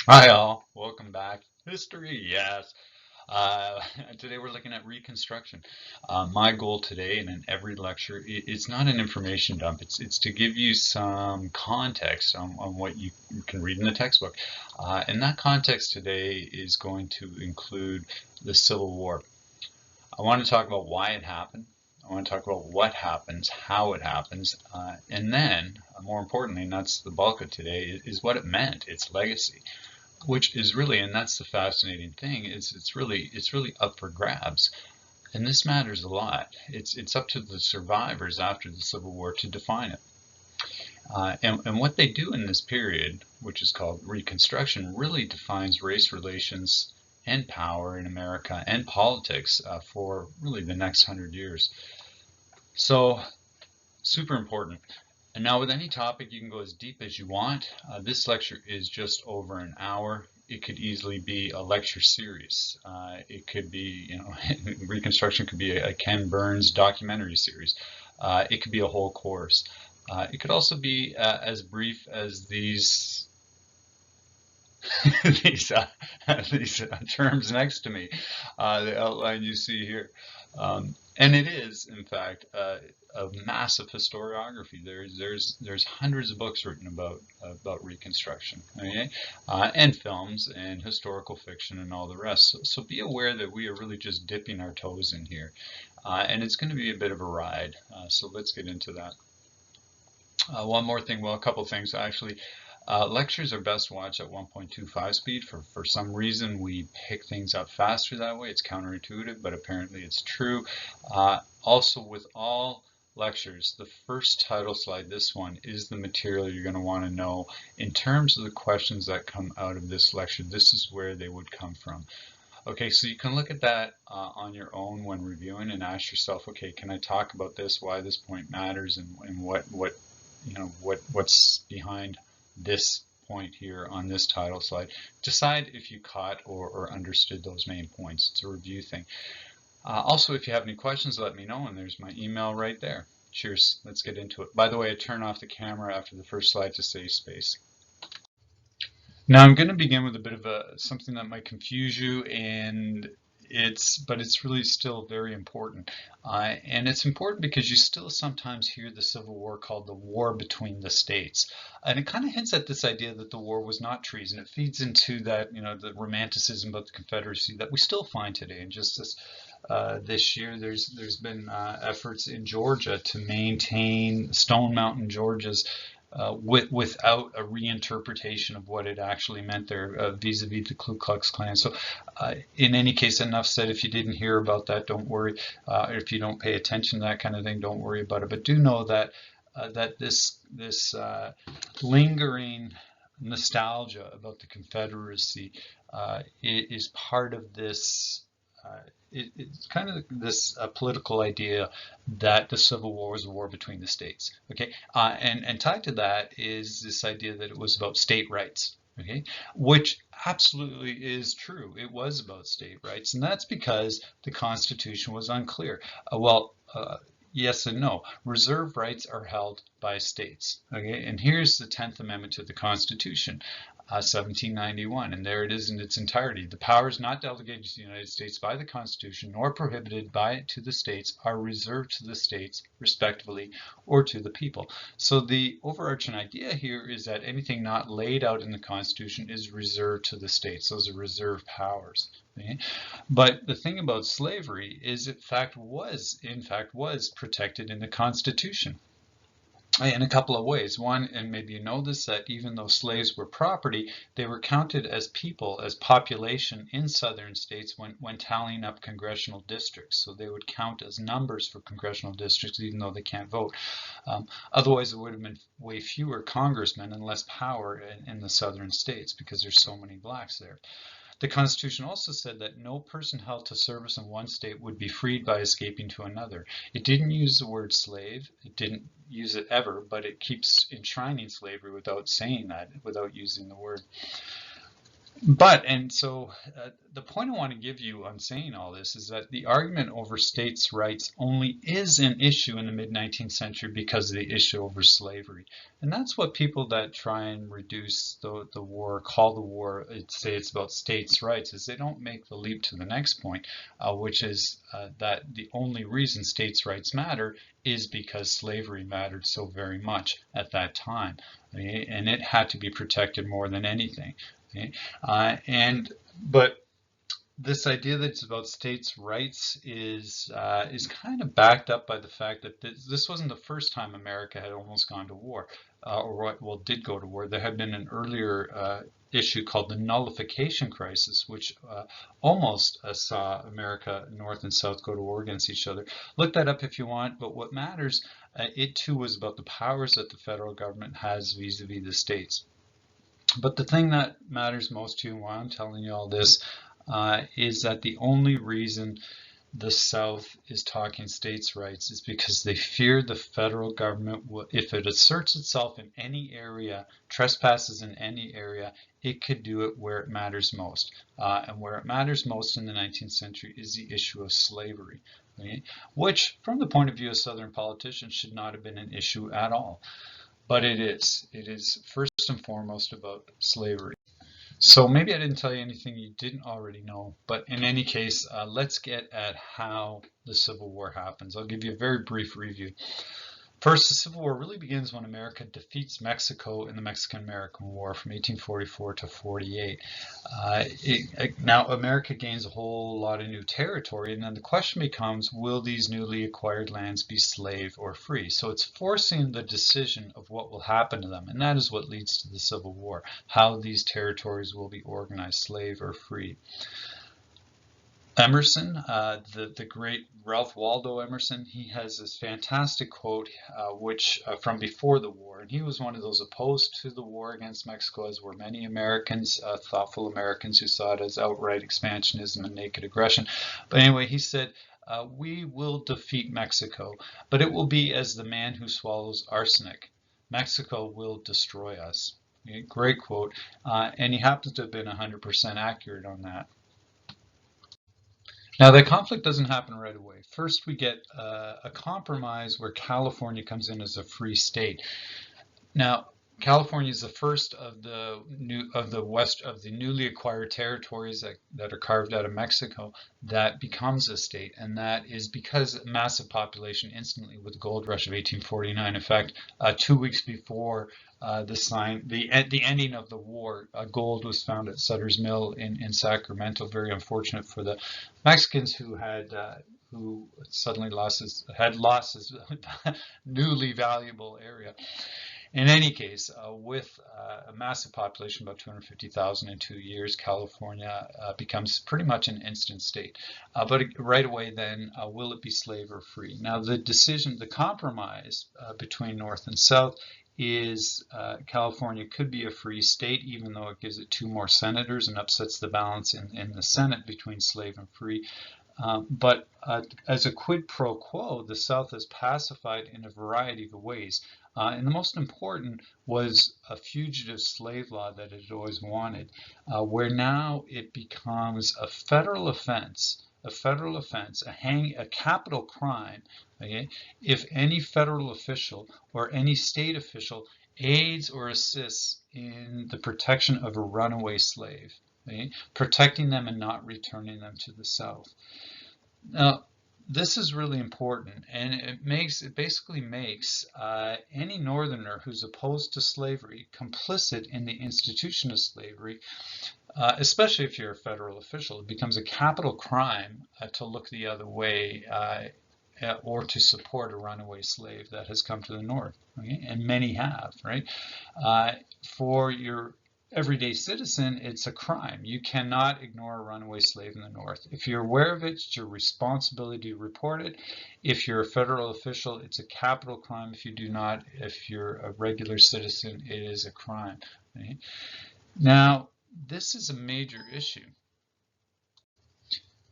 Hi all, welcome back. History, yes. Uh, Today we're looking at Reconstruction. My goal today and in every lecture, it's not an information dump. It's to give you some context on what you can read in the textbook. And that context today is going to include the Civil War. I want to talk about why it happened. I want to talk about what happens, how it happens, and then, more importantly, and that's the bulk of today, is what it meant, its legacy, which is really, and that's the fascinating thing, is it's really up for grabs, and this matters a lot. It's up to the survivors after the Civil War to define it, and what they do in this period, which is called Reconstruction, really defines race relations and power in America and politics for really the next 100 years. So super important. And now with any topic, you can go as deep as you want. This lecture is just over an hour. It could easily be a lecture series. It could be, Reconstruction could be a Ken Burns documentary series. It could be a whole course. It could also be as brief as these these these terms next to me, the outline you see here. And it is, in fact, a massive historiography. There's hundreds of books written about Reconstruction, okay, and films and historical fiction and all the rest. So be aware that we are really just dipping our toes in here, and it's going to be a bit of a ride. So let's get into that. One more thing, well, a couple things actually. Lectures are best watched at 1.25 speed. For some reason, we pick things up faster that way. It's counterintuitive, but apparently it's true. Also, with all lectures, the first title slide, this one, is the material you're going to want to know. In terms of the questions that come out of this lecture, this is where they would come from. Okay, so you can look at that on your own when reviewing and ask yourself, okay, can I talk about this, why this point matters, and what's behind this point here on this title slide. Decide if you caught or understood those main points. It's a review thing. Also, if you have any questions, let me know, and there's my email right there. Cheers. Let's get into it. By the way, I turn off the camera after the first slide to save space. Now I'm going to begin with a bit of something that might confuse you, and it's really still very important. And it's important because you still sometimes hear the Civil War called the war between the states. And it kind of hints at this idea that the war was not treason. It feeds into that, the romanticism about the Confederacy that we still find today. And just this year, there's been efforts in Georgia to maintain Stone Mountain, Georgia's without a reinterpretation of what it actually meant there vis-a-vis the Ku Klux Klan. So in any case, enough said. If you didn't hear about that, don't worry. If you don't pay attention to that kind of thing, don't worry about it. But do know that this lingering nostalgia about the Confederacy is part of this. It's kind of this political idea that the Civil War was a war between the states. Okay, and tied to that is this idea that it was about state rights. Okay, which absolutely is true. It was about state rights, and that's because the Constitution was unclear. Yes and no. Reserve rights are held by states. Okay, and here's the 10th Amendment to the Constitution. 1791, and there it is in its entirety. The powers not delegated to the United States by the Constitution nor prohibited by it to the states are reserved to the states, respectively, or to the people. So the overarching idea here is that anything not laid out in the Constitution is reserved to the states. Those are reserved powers. Okay? But the thing about slavery is, in fact, was protected in the Constitution in a couple of ways. One, and maybe you know this, that even though slaves were property, they were counted as people, as population in southern states when tallying up congressional districts. So they would count as numbers for congressional districts, even though they can't vote. Otherwise, there would have been way fewer congressmen and less power in the southern states because there's so many blacks there. The Constitution also said that no person held to service in one state would be freed by escaping to another. It didn't use the word slave. It didn't use it ever, but it keeps enshrining slavery without saying that, without using the word. The point I want to give you on saying all this is that the argument over states' rights only is an issue in the mid-19th century because of the issue over slavery. And that's what people that try and reduce the war, call the war, say it's about states' rights, is they don't make the leap to the next point, which is that the only reason states' rights matter is because slavery mattered so very much at that time. And it had to be protected more than anything. Okay? But this idea that it's about states' rights is kind of backed up by the fact that this wasn't the first time America had almost gone to war, did go to war. There had been an earlier issue called the nullification crisis, which almost saw America, North and South, go to war against each other. Look that up if you want, but what matters, it too was about the powers that the federal government has vis-a-vis the states. But the thing that matters most to you, and why I'm telling you all this, is that the only reason the South is talking states' rights is because they fear the federal government will, if it asserts itself in any area, trespasses in any area, it could do it where it matters most. And where it matters most in the 19th century is the issue of slavery, right? Which, from the point of view of Southern politicians, should not have been an issue at all. But it is. It is first and foremost about slavery. So maybe I didn't tell you anything you didn't already know, but in any case, let's get at how the Civil War happens. I'll give you a very brief review. First, the Civil War really begins when America defeats Mexico in the Mexican-American War from 1844 to 48. Now, America gains a whole lot of new territory, and then the question becomes, will these newly acquired lands be slave or free? So it's forcing the decision of what will happen to them, and that is what leads to the Civil War, how these territories will be organized, slave or free. Emerson, the great Ralph Waldo Emerson, he has this fantastic quote, which from before the war, and he was one of those opposed to the war against Mexico, as were many Americans, thoughtful Americans who saw it as outright expansionism and naked aggression. But anyway, he said, "We will defeat Mexico, but it will be as the man who swallows arsenic. Mexico will destroy us." Great quote, and he happens to have been 100% accurate on that. Now, the conflict doesn't happen right away. First, we get a compromise where California comes in as a free state. Now, California is the first of the newly acquired territories that are carved out of Mexico that becomes a state, and that is because massive population instantly with the gold rush of 1849. In fact, 2 weeks before the ending of the war, gold was found at Sutter's Mill in Sacramento. Very unfortunate for the Mexicans who suddenly lost his newly valuable area. In any case, with a massive population, about 250,000 in 2 years, California becomes pretty much an instant state. But right away then, will it be slave or free? Now the compromise between North and South is California could be a free state, even though it gives it 2 more senators and upsets the balance in the Senate between slave and free. But as a quid pro quo, the South is pacified in a variety of ways. And the most important was a fugitive slave law that it had always wanted, where now it becomes a federal offense, a capital crime, okay, if any federal official or any state official aids or assists in the protection of a runaway slave, okay, protecting them and not returning them to the South. Now, this is really important, and it basically makes any Northerner who's opposed to slavery complicit in the institution of slavery, especially if you're a federal official. It becomes a capital crime to look the other way or to support a runaway slave that has come to the North, okay? And many have, right? For your everyday citizen, it's a crime. You cannot ignore a runaway slave in the North. If you're aware of it, it's your responsibility to report it. If you're a federal official, it's a capital crime. If you do not, if you're a regular citizen, it is a crime. Right? Now, this is a major issue.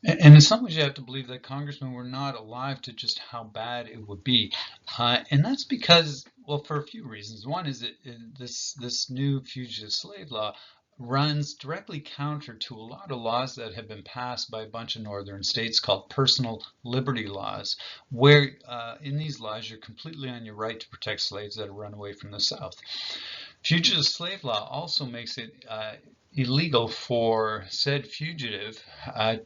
And in some ways, you have to believe that congressmen were not alive to just how bad it would be. And that's because, well, for a few reasons. One is that this new fugitive slave law runs directly counter to a lot of laws that have been passed by a bunch of northern states called personal liberty laws, where in these laws you're completely on your right to protect slaves that have run away from the South. Fugitive slave law also makes it illegal for said fugitive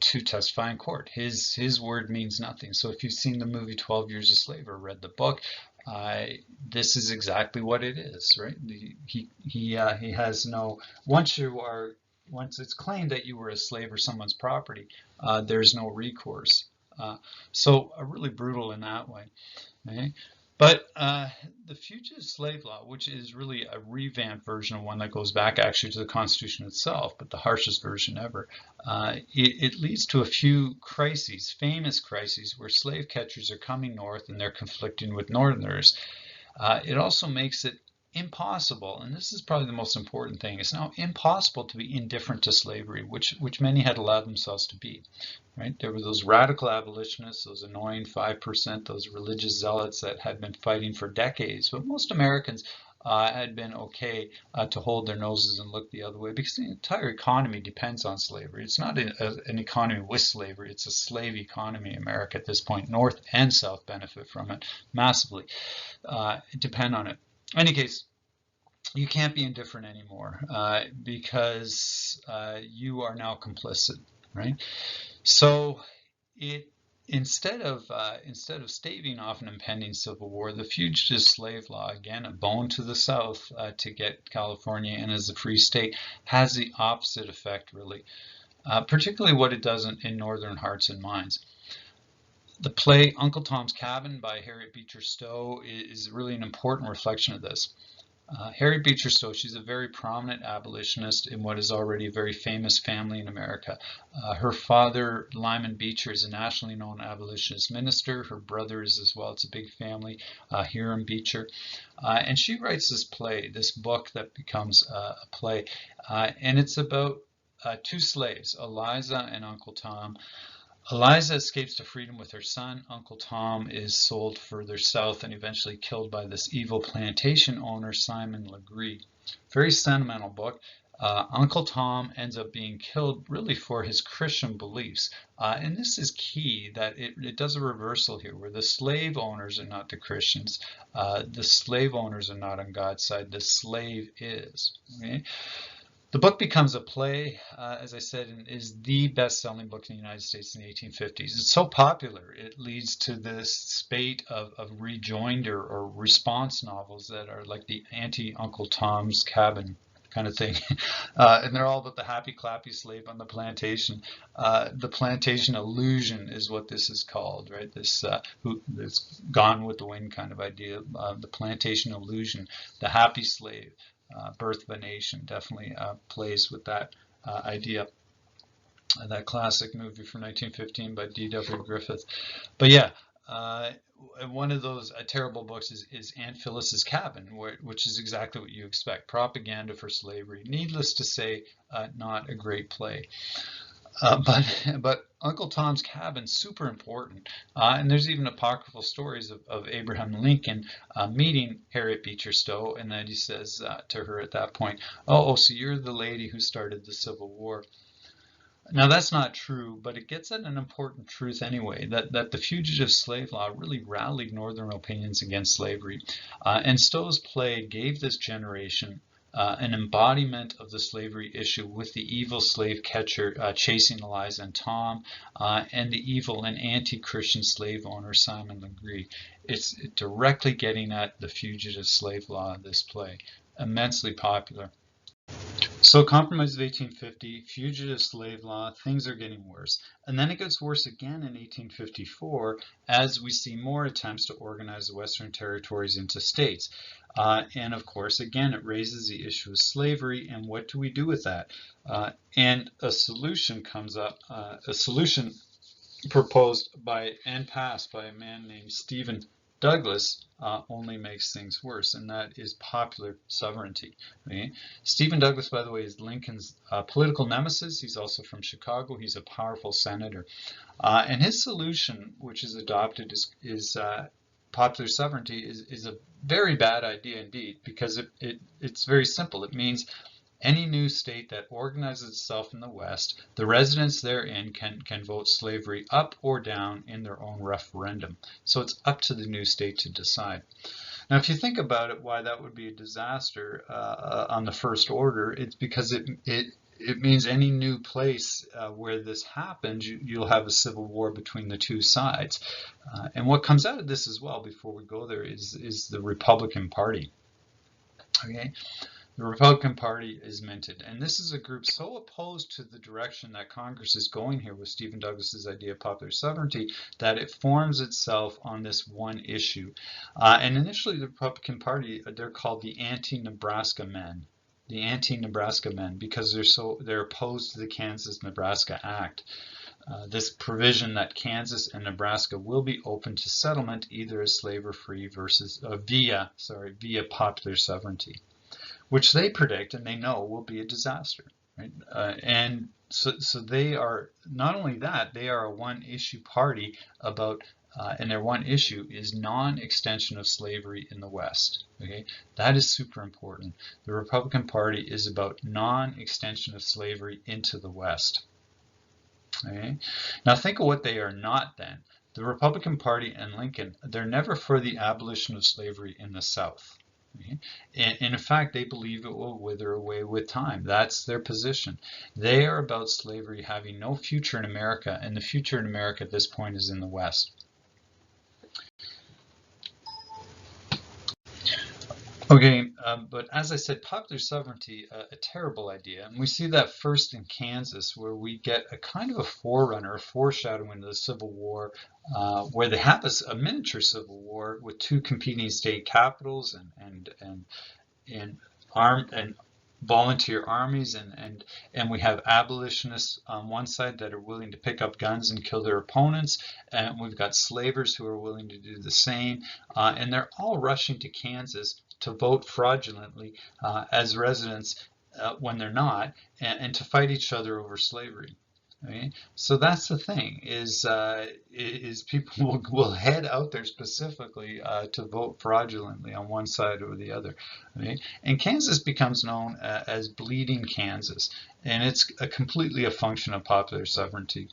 to testify in court. His word means nothing. So if you've seen the movie 12 Years a Slave or read the book, this is exactly what it is, right? He has no, once it's claimed that you were a slave or someone's property, there's no recourse. So really brutal in that way. Okay? But the fugitive slave law, which is really a revamped version of one that goes back actually to the Constitution itself, but the harshest version ever, it leads to a few crises, famous crises, where slave catchers are coming north and they're conflicting with Northerners. It also makes it impossible, and this is probably the most important thing, it's now impossible to be indifferent to slavery, which many had allowed themselves to be. Right? There were those radical abolitionists, those annoying 5%, those religious zealots that had been fighting for decades, but most Americans had been okay to hold their noses and look the other way, because the entire economy depends on slavery. It's not an economy with slavery, it's a slave economy. America at this point, North and South benefit from it massively, depend on it. In any case, you can't be indifferent anymore because you are now complicit, right? So instead of staving off an impending civil war, the fugitive slave law, again a bone to the South to get California in as a free state, has the opposite effect, really, particularly what it does in northern hearts and minds. The play Uncle Tom's Cabin by Harriet Beecher Stowe is really an important reflection of this. Harriet Beecher Stowe, she's a very prominent abolitionist in what is already a very famous family in America. Her father, Lyman Beecher, is a nationally known abolitionist minister. Her brother is as well. It's a big family, Hiram Beecher. And she writes this play, this book that becomes a play. And it's about two slaves, Eliza and Uncle Tom. Eliza escapes to freedom with her son. Uncle Tom is sold further south and eventually killed by this evil plantation owner, Simon Legree. Very sentimental book. Uncle Tom ends up being killed really for his Christian beliefs. And this is key, that it does a reversal here, where the slave owners are not the Christians. The slave owners are not on God's side. The slave is. Okay? The book becomes a play, as I said, and is the best-selling book in the United States in the 1850s. It's so popular, it leads to this spate of rejoinder or response novels that are like the anti-Uncle Tom's Cabin kind of thing. And they're all about the happy, clappy slave on the plantation. The plantation illusion is what this is called, right? This gone with the wind kind of idea. The plantation illusion, the happy slave. Birth of a Nation definitely plays with that idea. That classic movie from 1915 by D.W. Griffith. But yeah, one of those terrible books is Aunt Phyllis's Cabin, which is exactly what you expect. Propaganda for slavery. Needless to say, not a great play. But Uncle Tom's Cabin, super important. And there's even apocryphal stories of Abraham Lincoln meeting Harriet Beecher Stowe, and then he says to her at that point, oh, so you're the lady who started the Civil War. Now that's not true, but it gets at an important truth anyway, that the fugitive slave law really rallied northern opinions against slavery. And Stowe's play gave this generation an embodiment of the slavery issue, with the evil slave catcher chasing Eliza and Tom, and the evil and anti-Christian slave owner Simon Legree. It's directly getting at the fugitive slave law, this play. Immensely popular. So Compromise of 1850, fugitive slave law, things are getting worse. And then it gets worse again in 1854 as we see more attempts to organize the Western territories into states. And of course, again, it raises the issue of slavery, and what do we do with that? And a solution comes up, a solution proposed by and passed by a man named Stephen Douglas only makes things worse, and that is popular sovereignty. Okay? Stephen Douglas, by the way, is Lincoln's political nemesis. He's also from Chicago. He's a powerful senator. And his solution, which is adopted, is popular sovereignty, is a very bad idea indeed, because it's very simple. It means any new state that organizes itself in the West, the residents therein can vote slavery up or down in their own referendum. So it's up to the new state to decide. Now, if you think about it, why that would be a disaster on the first order, it's because it means any new place where this happens, you'll have a civil war between the two sides. And what comes out of this as well, before we go there, is the Republican Party. Okay, the Republican Party is minted, and this is a group so opposed to the direction that Congress is going here with Stephen Douglas's idea of popular sovereignty that it forms itself on this one issue. And initially, the Republican Party, they're called the anti-Nebraska men. The anti-Nebraska men, because they're opposed to the Kansas-Nebraska Act. This provision that Kansas and Nebraska will be open to settlement either as slave or free versus via popular sovereignty, which they predict and they know will be a disaster. Right? And so they are, not only that, they are a one-issue party about, and their one issue is non-extension of slavery in the West. Okay, that is super important. The Republican Party is about non-extension of slavery into the West. Okay, now think of what they are not then. The Republican Party and Lincoln, they're never for the abolition of slavery in the South. Okay? And in fact, they believe it will wither away with time. That's their position. They are about slavery having no future in America, and the future in America at this point is in the West. Okay, but as I said, popular sovereignty, a terrible idea. And we see that first in Kansas, where we get a kind of a forerunner, a foreshadowing of the Civil War, where they have a miniature Civil War with two competing state capitals and volunteer armies, and we have abolitionists on one side that are willing to pick up guns and kill their opponents, and we've got slavers who are willing to do the same, and they're all rushing to Kansas to vote fraudulently as residents when they're not, and to fight each other over slavery. Okay? So that's the thing, is people will head out there specifically to vote fraudulently on one side or the other. Okay? And Kansas becomes known as Bleeding Kansas, and it's completely a function of popular sovereignty.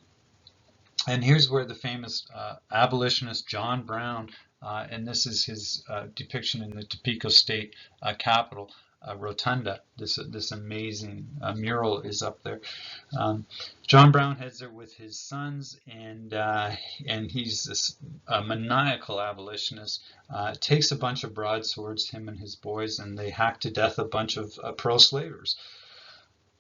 And here's where the famous abolitionist John Brown, and this is his depiction in the Topeka State Capitol, Rotunda. This amazing mural is up there. John Brown heads there with his sons, and he's this maniacal abolitionist. Takes a bunch of broadswords, him and his boys, and they hack to death a bunch of pro-slavers.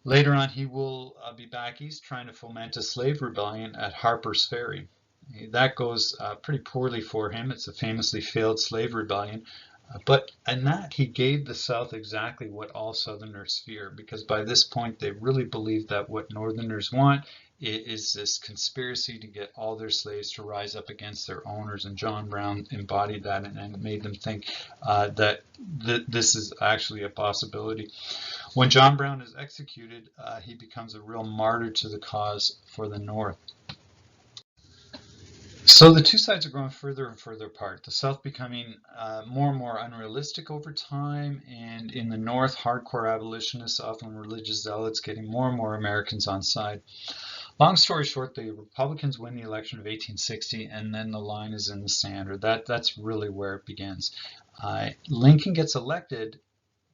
Later on, he will be back east trying to foment a slave rebellion at Harper's Ferry. That goes pretty poorly for him. It's a famously failed slave rebellion. But in that, he gave the South exactly what all Southerners fear, because by this point, they really believe that what Northerners want is this conspiracy to get all their slaves to rise up against their owners. And John Brown embodied that and made them think that this is actually a possibility. When John Brown is executed, he becomes a real martyr to the cause for the North. So the two sides are growing further and further apart, the South becoming more and more unrealistic over time, and in the North, hardcore abolitionists, often religious zealots, getting more and more Americans on side. Long story short, the Republicans win the election of 1860, and then the line is in the sand, or that's really where it begins. Lincoln gets elected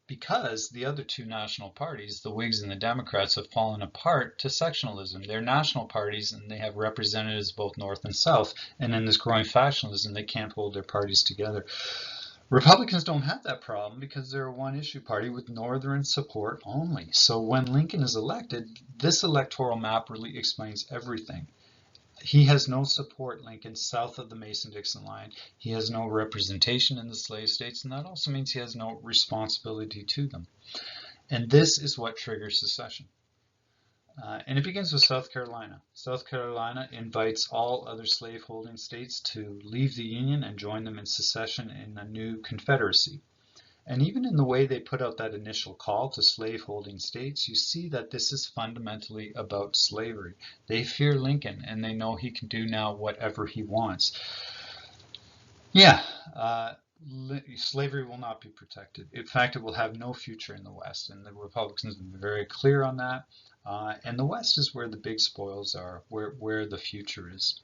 because the other two national parties, the Whigs and the Democrats, have fallen apart to sectionalism. They're national parties, and they have representatives both North and South, and in this growing factionalism, they can't hold their parties together. Republicans don't have that problem because they're a one-issue party with Northern support only. So when Lincoln is elected, this electoral map really explains everything. He has no support, Lincoln, south of the Mason-Dixon line. He has no representation in the slave states, and that also means he has no responsibility to them. And this is what triggers secession. And it begins with South Carolina. South Carolina invites all other slaveholding states to leave the Union and join them in secession in a new confederacy. And even in the way they put out that initial call to slaveholding states, you see that this is fundamentally about slavery. They fear Lincoln, and they know he can do now whatever he wants. Yeah, slavery will not be protected. In fact, it will have no future in the West, and the Republicans have been very clear on that. And the West is where the big spoils are, where the future is.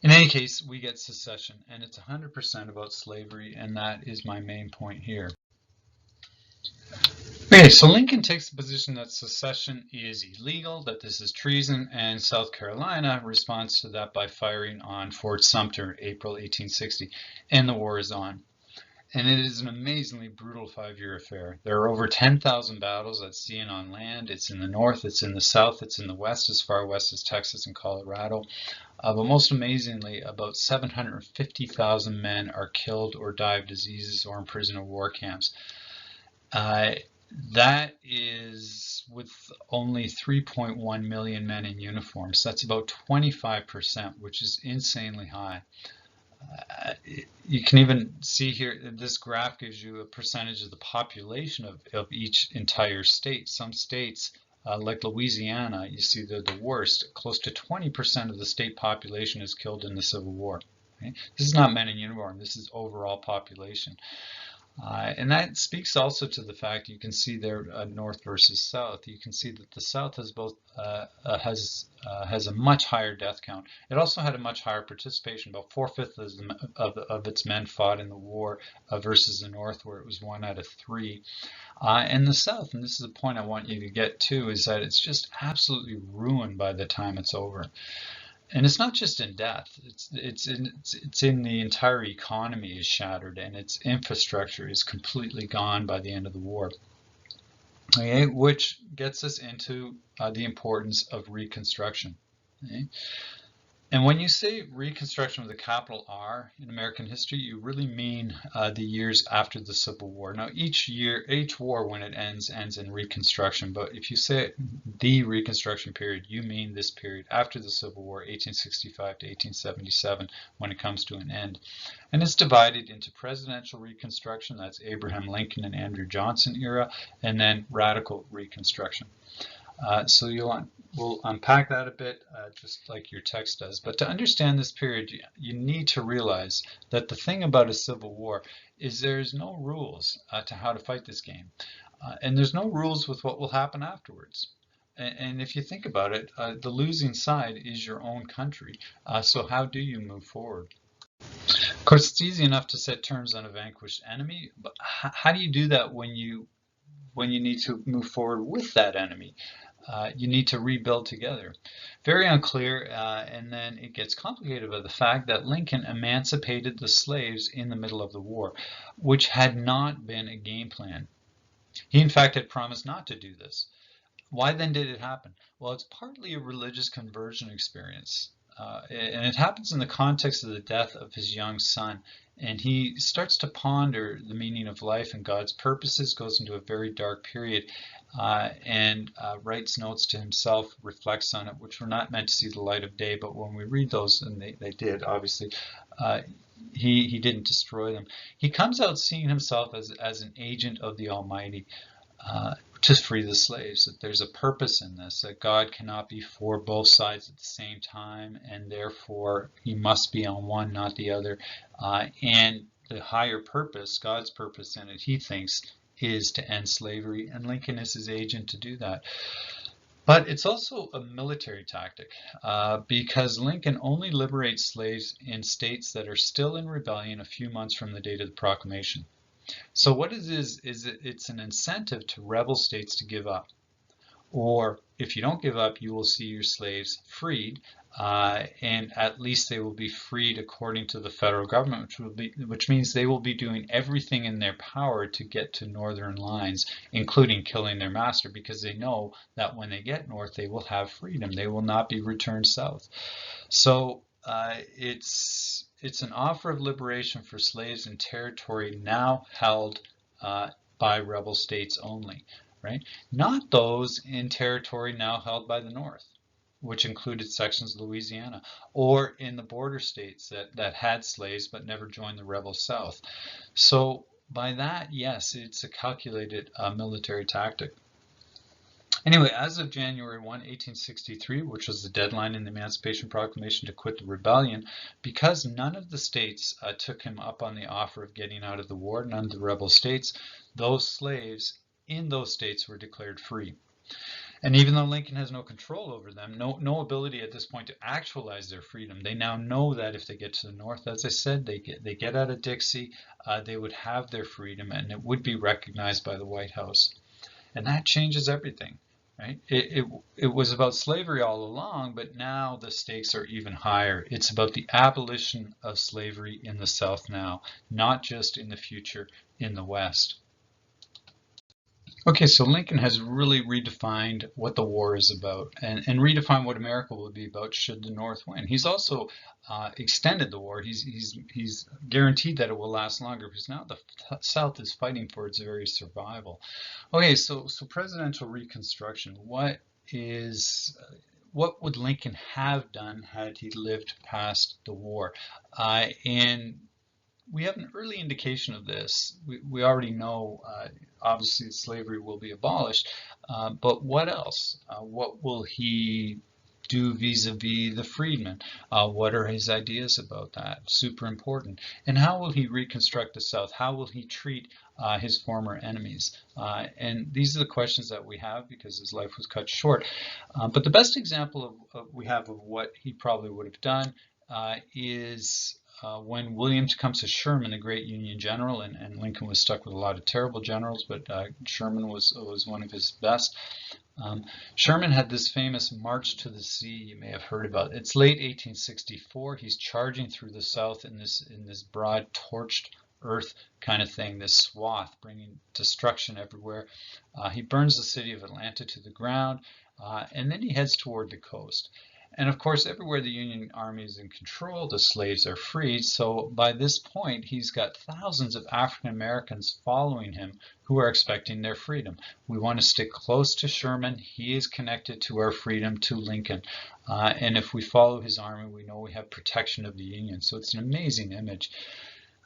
In any case, we get secession, and it's 100% about slavery, and that is my main point here. Okay, so Lincoln takes the position that secession is illegal, that this is treason, and South Carolina responds to that by firing on Fort Sumter, April 1860, and the war is on. And it is an amazingly brutal 5-year affair. There are over 10,000 battles at sea and on land. It's in the north, it's in the south, it's in the west, as far west as Texas and Colorado. But most amazingly, about 750,000 men are killed or die of diseases or in prisoner war camps. That is with only 3.1 million men in uniforms. That's about 25%, which is insanely high. You can even see here, this graph gives you a percentage of the population of each entire state. Some states, like Louisiana, you see they're the worst. Close to 20% of the state population is killed in the Civil War. Okay? This is not men in uniform, this is overall population. And that speaks also to the fact you can see there north versus south. You can see that the south has both has a much higher death count. It also had a much higher participation. About 4/5 of its men fought in the war versus the north, where it was 1 out of 3. And the south, and this is the point I want you to get to, is that it's just absolutely ruined by the time it's over. And it's not just in death, it's in the entire economy is shattered, and its infrastructure is completely gone by the end of the war. Okay, which gets us into the importance of Reconstruction. Okay? And when you say Reconstruction with a capital R in American history, you really mean the years after the Civil War. Now, each war, when it ends in Reconstruction. But if you say the Reconstruction period, you mean this period after the Civil War, 1865 to 1877, when it comes to an end. And it's divided into presidential Reconstruction, that's Abraham Lincoln and Andrew Johnson era, and then radical Reconstruction. So we'll unpack that a bit, just like your text does. But to understand this period, you need to realize that the thing about a civil war is there's no rules to how to fight this game. And there's no rules with what will happen afterwards. And if you think about it, the losing side is your own country. So how do you move forward? Of course, it's easy enough to set terms on a vanquished enemy, but how do you do that when you need to move forward with that enemy? You need to rebuild together. Very unclear, and then it gets complicated by the fact that Lincoln emancipated the slaves in the middle of the war, which had not been a game plan. He, in fact, had promised not to do this. Why then did it happen? Well, it's partly a religious conversion experience. And it happens in the context of the death of his young son. And he starts to ponder the meaning of life and God's purposes, goes into a very dark period, and writes notes to himself, reflects on it, which were not meant to see the light of day, but when we read those, and they did, obviously, he didn't destroy them. He comes out seeing himself as an agent of the Almighty, to free the slaves, that there's a purpose in this, that God cannot be for both sides at the same time, and therefore he must be on one, not the other. And the higher purpose, God's purpose in it, he thinks, is to end slavery, and Lincoln is his agent to do that. But it's also a military tactic, because Lincoln only liberates slaves in states that are still in rebellion a few months from the date of the proclamation. So what it is it's an incentive to rebel states to give up. Or if you don't give up, you will see your slaves freed, and at least they will be freed according to the federal government, which means they will be doing everything in their power to get to northern lines, including killing their master, because they know that when they get north, they will have freedom. They will not be returned south. So it's an offer of liberation for slaves in territory now held by rebel states only, right? Not those in territory now held by the North, which included sections of Louisiana, or in the border states that had slaves but never joined the rebel South. So by that, yes, it's a calculated military tactic. Anyway, as of January 1, 1863, which was the deadline in the Emancipation Proclamation to quit the rebellion, because none of the states took him up on the offer of getting out of the war, none of the rebel states, those slaves in those states were declared free. And even though Lincoln has no control over them, no ability at this point to actualize their freedom, they now know that if they get to the North, as I said, they get out of Dixie, they would have their freedom and it would be recognized by the White House. And that changes everything. Right? It was about slavery all along, but now the stakes are even higher. It's about the abolition of slavery in the South now, not just in the future in the West. Okay, so Lincoln has really redefined what the war is about and redefined what America will be about should the North win. He's also extended the war. He's guaranteed that it will last longer because now the South is fighting for its very survival. Okay, so presidential Reconstruction. What would Lincoln have done had he lived past the war? And we have an early indication of this. We already know, obviously, slavery will be abolished, but what else? What will he do vis-a-vis the freedmen? What are his ideas about that? Super important. And how will he reconstruct the South? How will he treat his former enemies? And these are the questions that we have because his life was cut short. But the best example we have of what he probably would have done is when William Tecumseh Sherman, the great Union general, and Lincoln was stuck with a lot of terrible generals, but Sherman was one of his best. Sherman had this famous March to the Sea you may have heard about. It's late 1864. He's charging through the South in this broad torched earth kind of thing, this swath, bringing destruction everywhere. He burns the city of Atlanta to the ground, and then he heads toward the coast. And of course, everywhere the Union Army is in control, the slaves are freed. So by this point, he's got thousands of African Americans following him who are expecting their freedom. We want to stick close to Sherman. He is connected to our freedom, to Lincoln. And if we follow his army, we know we have protection of the Union. So it's an amazing image.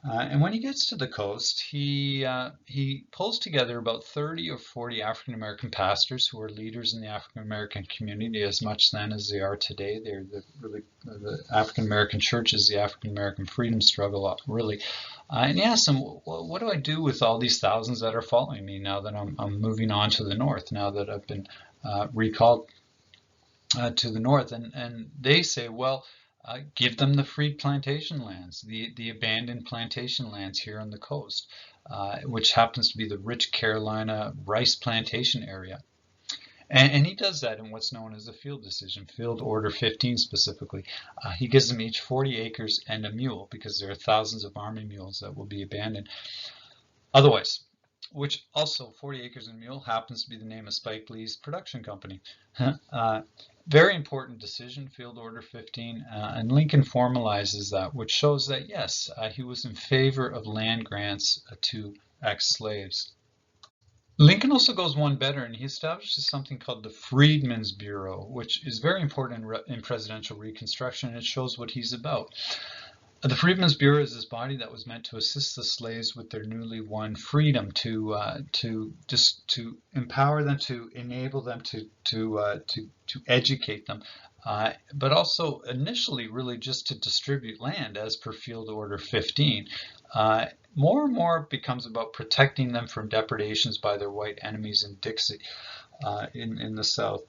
And when he gets to the coast, he pulls together about 30 or 40 African-American pastors who are leaders in the African-American community as much then as they are today. They're the African-American church is the African-American freedom struggle, really. And he asks them, well, what do I do with all these thousands that are following me now that I'm moving on to the North, now that I've been recalled to the North? And they say, well, give them the freed plantation lands, the abandoned plantation lands here on the coast, which happens to be the rich Carolina rice plantation area. And he does that in what's known as a field decision, Field Order 15 specifically. He gives them each 40 acres and a mule because there are thousands of army mules that will be abandoned. Otherwise, which also 40 acres and a mule happens to be the name of Spike Lee's production company. Very important decision, Field Order 15, and Lincoln formalizes that, which shows that, yes, he was in favor of land grants to ex-slaves. Lincoln also goes one better, and he establishes something called the Freedmen's Bureau, which is very important in presidential Reconstruction, and it shows what he's about. The Freedmen's Bureau is this body that was meant to assist the slaves with their newly won freedom, to empower them, to enable them, to educate them, but also initially really just to distribute land as per Field Order 15. More and more it becomes about protecting them from depredations by their white enemies in Dixie, in the South.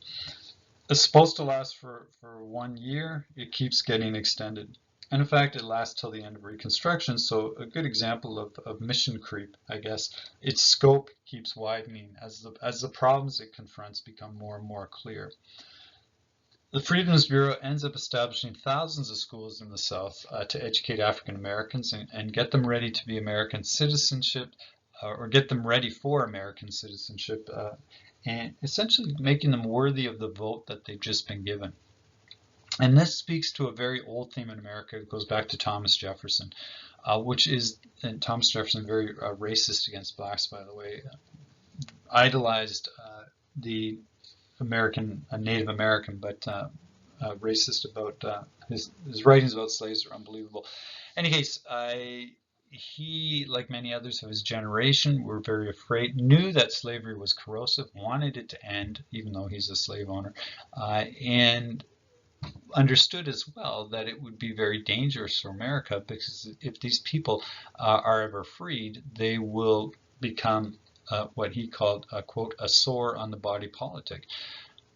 It's supposed to last for 1 year. It keeps getting extended. And in fact, it lasts till the end of Reconstruction, so a good example of mission creep, I guess. Its scope keeps widening as the problems it confronts become more and more clear. The Freedmen's Bureau ends up establishing thousands of schools in the South to educate African Americans and get them ready to be American citizenship, or get them ready for American citizenship, and essentially making them worthy of the vote that they've just been given. And this speaks to a very old theme in America. It goes back to Thomas Jefferson, which is, and Thomas Jefferson, very racist against blacks, by the way, idolized the Native American, but racist about his writings about slaves are unbelievable. In any case, he, like many others of his generation, were very afraid, knew that slavery was corrosive, wanted it to end, even though he's a slave owner, and understood as well that it would be very dangerous for America, because if these people are ever freed, they will become what he called, quote, a sore on the body politic,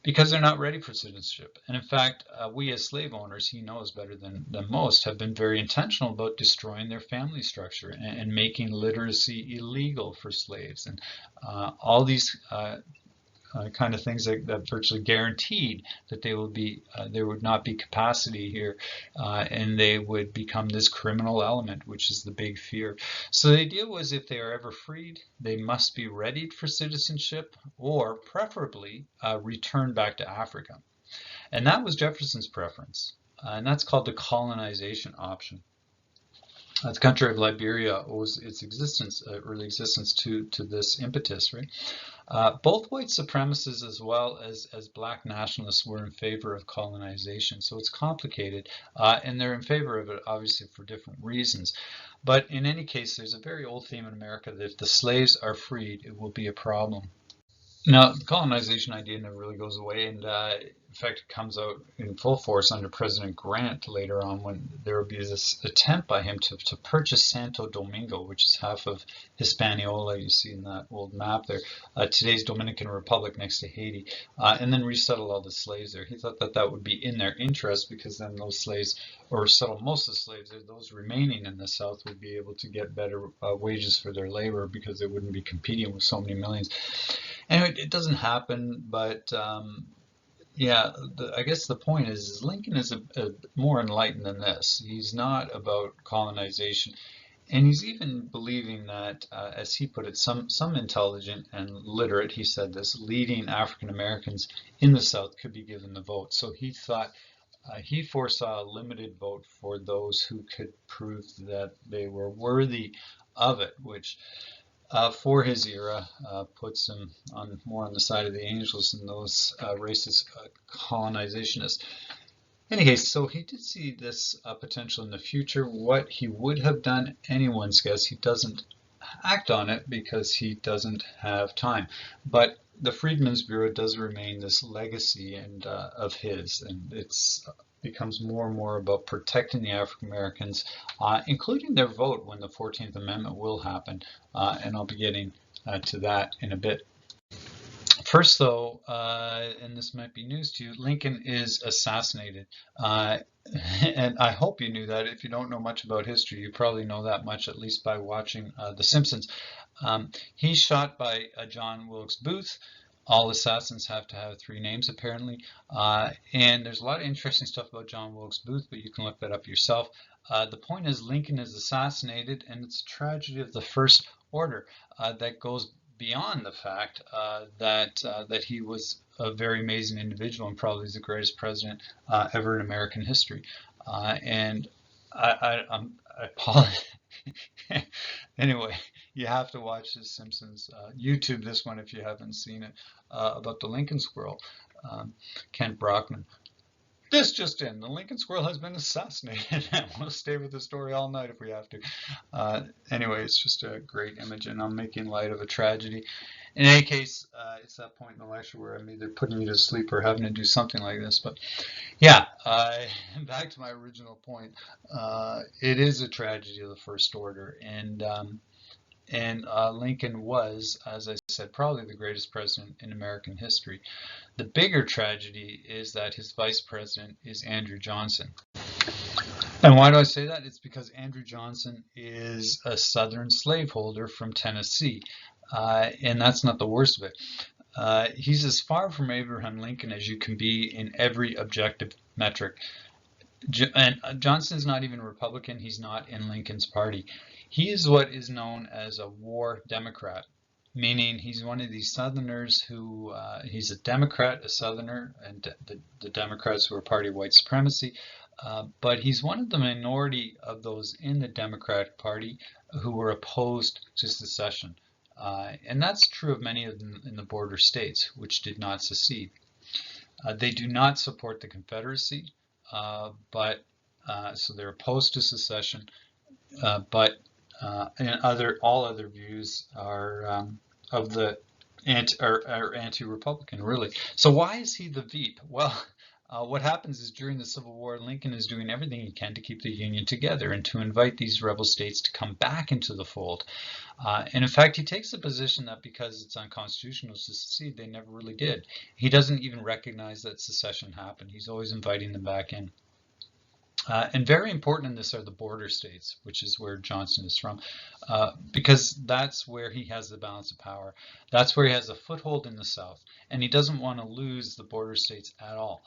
because they're not ready for citizenship. And in fact, we as slave owners, he knows better than most, have been very intentional about destroying their family structure and making literacy illegal for slaves, and all these kind of things that virtually guaranteed that they will be there would not be capacity here, and they would become this criminal element, which is the big fear. So the idea was, if they are ever freed, they must be readied for citizenship, or preferably return back to Africa. And that was Jefferson's preference, and that's called the colonization option. The country of Liberia owes its existence, early existence, to this impetus, right? Both white supremacists as well as black nationalists were in favor of colonization. So it's complicated, and they're in favor of it, obviously, for different reasons. But in any case, there's a very old theme in America that if the slaves are freed, it will be a problem. Now, the colonization idea never really goes away, and in fact, it comes out in full force under President Grant later on, when there will be this attempt by him to purchase Santo Domingo, which is half of Hispaniola, you see in that old map there, today's Dominican Republic next to Haiti, and then resettle all the slaves there. He thought that that would be in their interest, because then those slaves, or settle most of the slaves, those remaining in the South, would be able to get better wages for their labor, because they wouldn't be competing with so many millions. Anyway, it doesn't happen, but yeah, I guess the point is Lincoln is more enlightened than this. He's not about colonization, and he's even believing that, as he put it, some intelligent and literate, he said this, leading African Americans in the South could be given the vote. So he thought, he foresaw a limited vote for those who could prove that they were worthy of it, which for his era puts him more on the side of the angels than those racist colonizationists. In any case, so he did see this potential in the future. What he would have done, anyone's guess. He doesn't act on it because he doesn't have time. But the Freedmen's Bureau does remain this legacy of his, and it's becomes more and more about protecting the African Americans, including their vote when the 14th Amendment will happen, and I'll be getting to that in a bit. First, though, and this might be news to you, Lincoln is assassinated. And I hope you knew that. If you don't know much about history, you probably know that much, at least by watching The Simpsons. He's shot by John Wilkes Booth. All assassins have to have 3 names, apparently. And there's a lot of interesting stuff about John Wilkes Booth, but you can look that up yourself. The point is, Lincoln is assassinated, and it's a tragedy of the first order that goes beyond the fact that he was a very amazing individual and probably the greatest president ever in American history. And I apologize. Anyway, you have to watch The Simpsons. YouTube this one if you haven't seen it, about the Lincoln Squirrel, Kent Brockman. This just in, the Lincoln Squirrel has been assassinated. We'll stay with the story all night if we have to. Anyway, it's just a great image, and I'm making light of a tragedy. In any case, it's that point in the lecture where I'm either putting you to sleep or having to do something like this. But yeah, back to my original point. It is a tragedy of the first order, and Lincoln was, as I said, probably the greatest president in American history. The bigger tragedy is that his vice president is Andrew Johnson. And why do I say that? It's because Andrew Johnson is a Southern slaveholder from Tennessee. And that's not the worst of it. He's as far from Abraham Lincoln as you can be in every objective metric. And Johnson's not even a Republican. He's not in Lincoln's party. He is what is known as a war Democrat, meaning he's one of these Southerners who, he's a Democrat, a Southerner, and the Democrats who are party of white supremacy, but he's one of the minority of those in the Democratic Party who were opposed to secession. And that's true of many of them in the border states, which did not secede. They do not support the Confederacy, so they're opposed to secession, but and all other views are are anti-Republican, really. So why is he the Veep? Well, what happens is during the Civil War, Lincoln is doing everything he can to keep the Union together and to invite these rebel states to come back into the fold. And in fact, he takes the position that because it's unconstitutional to secede, they never really did. He doesn't even recognize that secession happened. He's always inviting them back in. And very important in this are the border states, which is where Johnson is from, because that's where he has the balance of power. That's where he has a foothold in the South, and he doesn't want to lose the border states at all.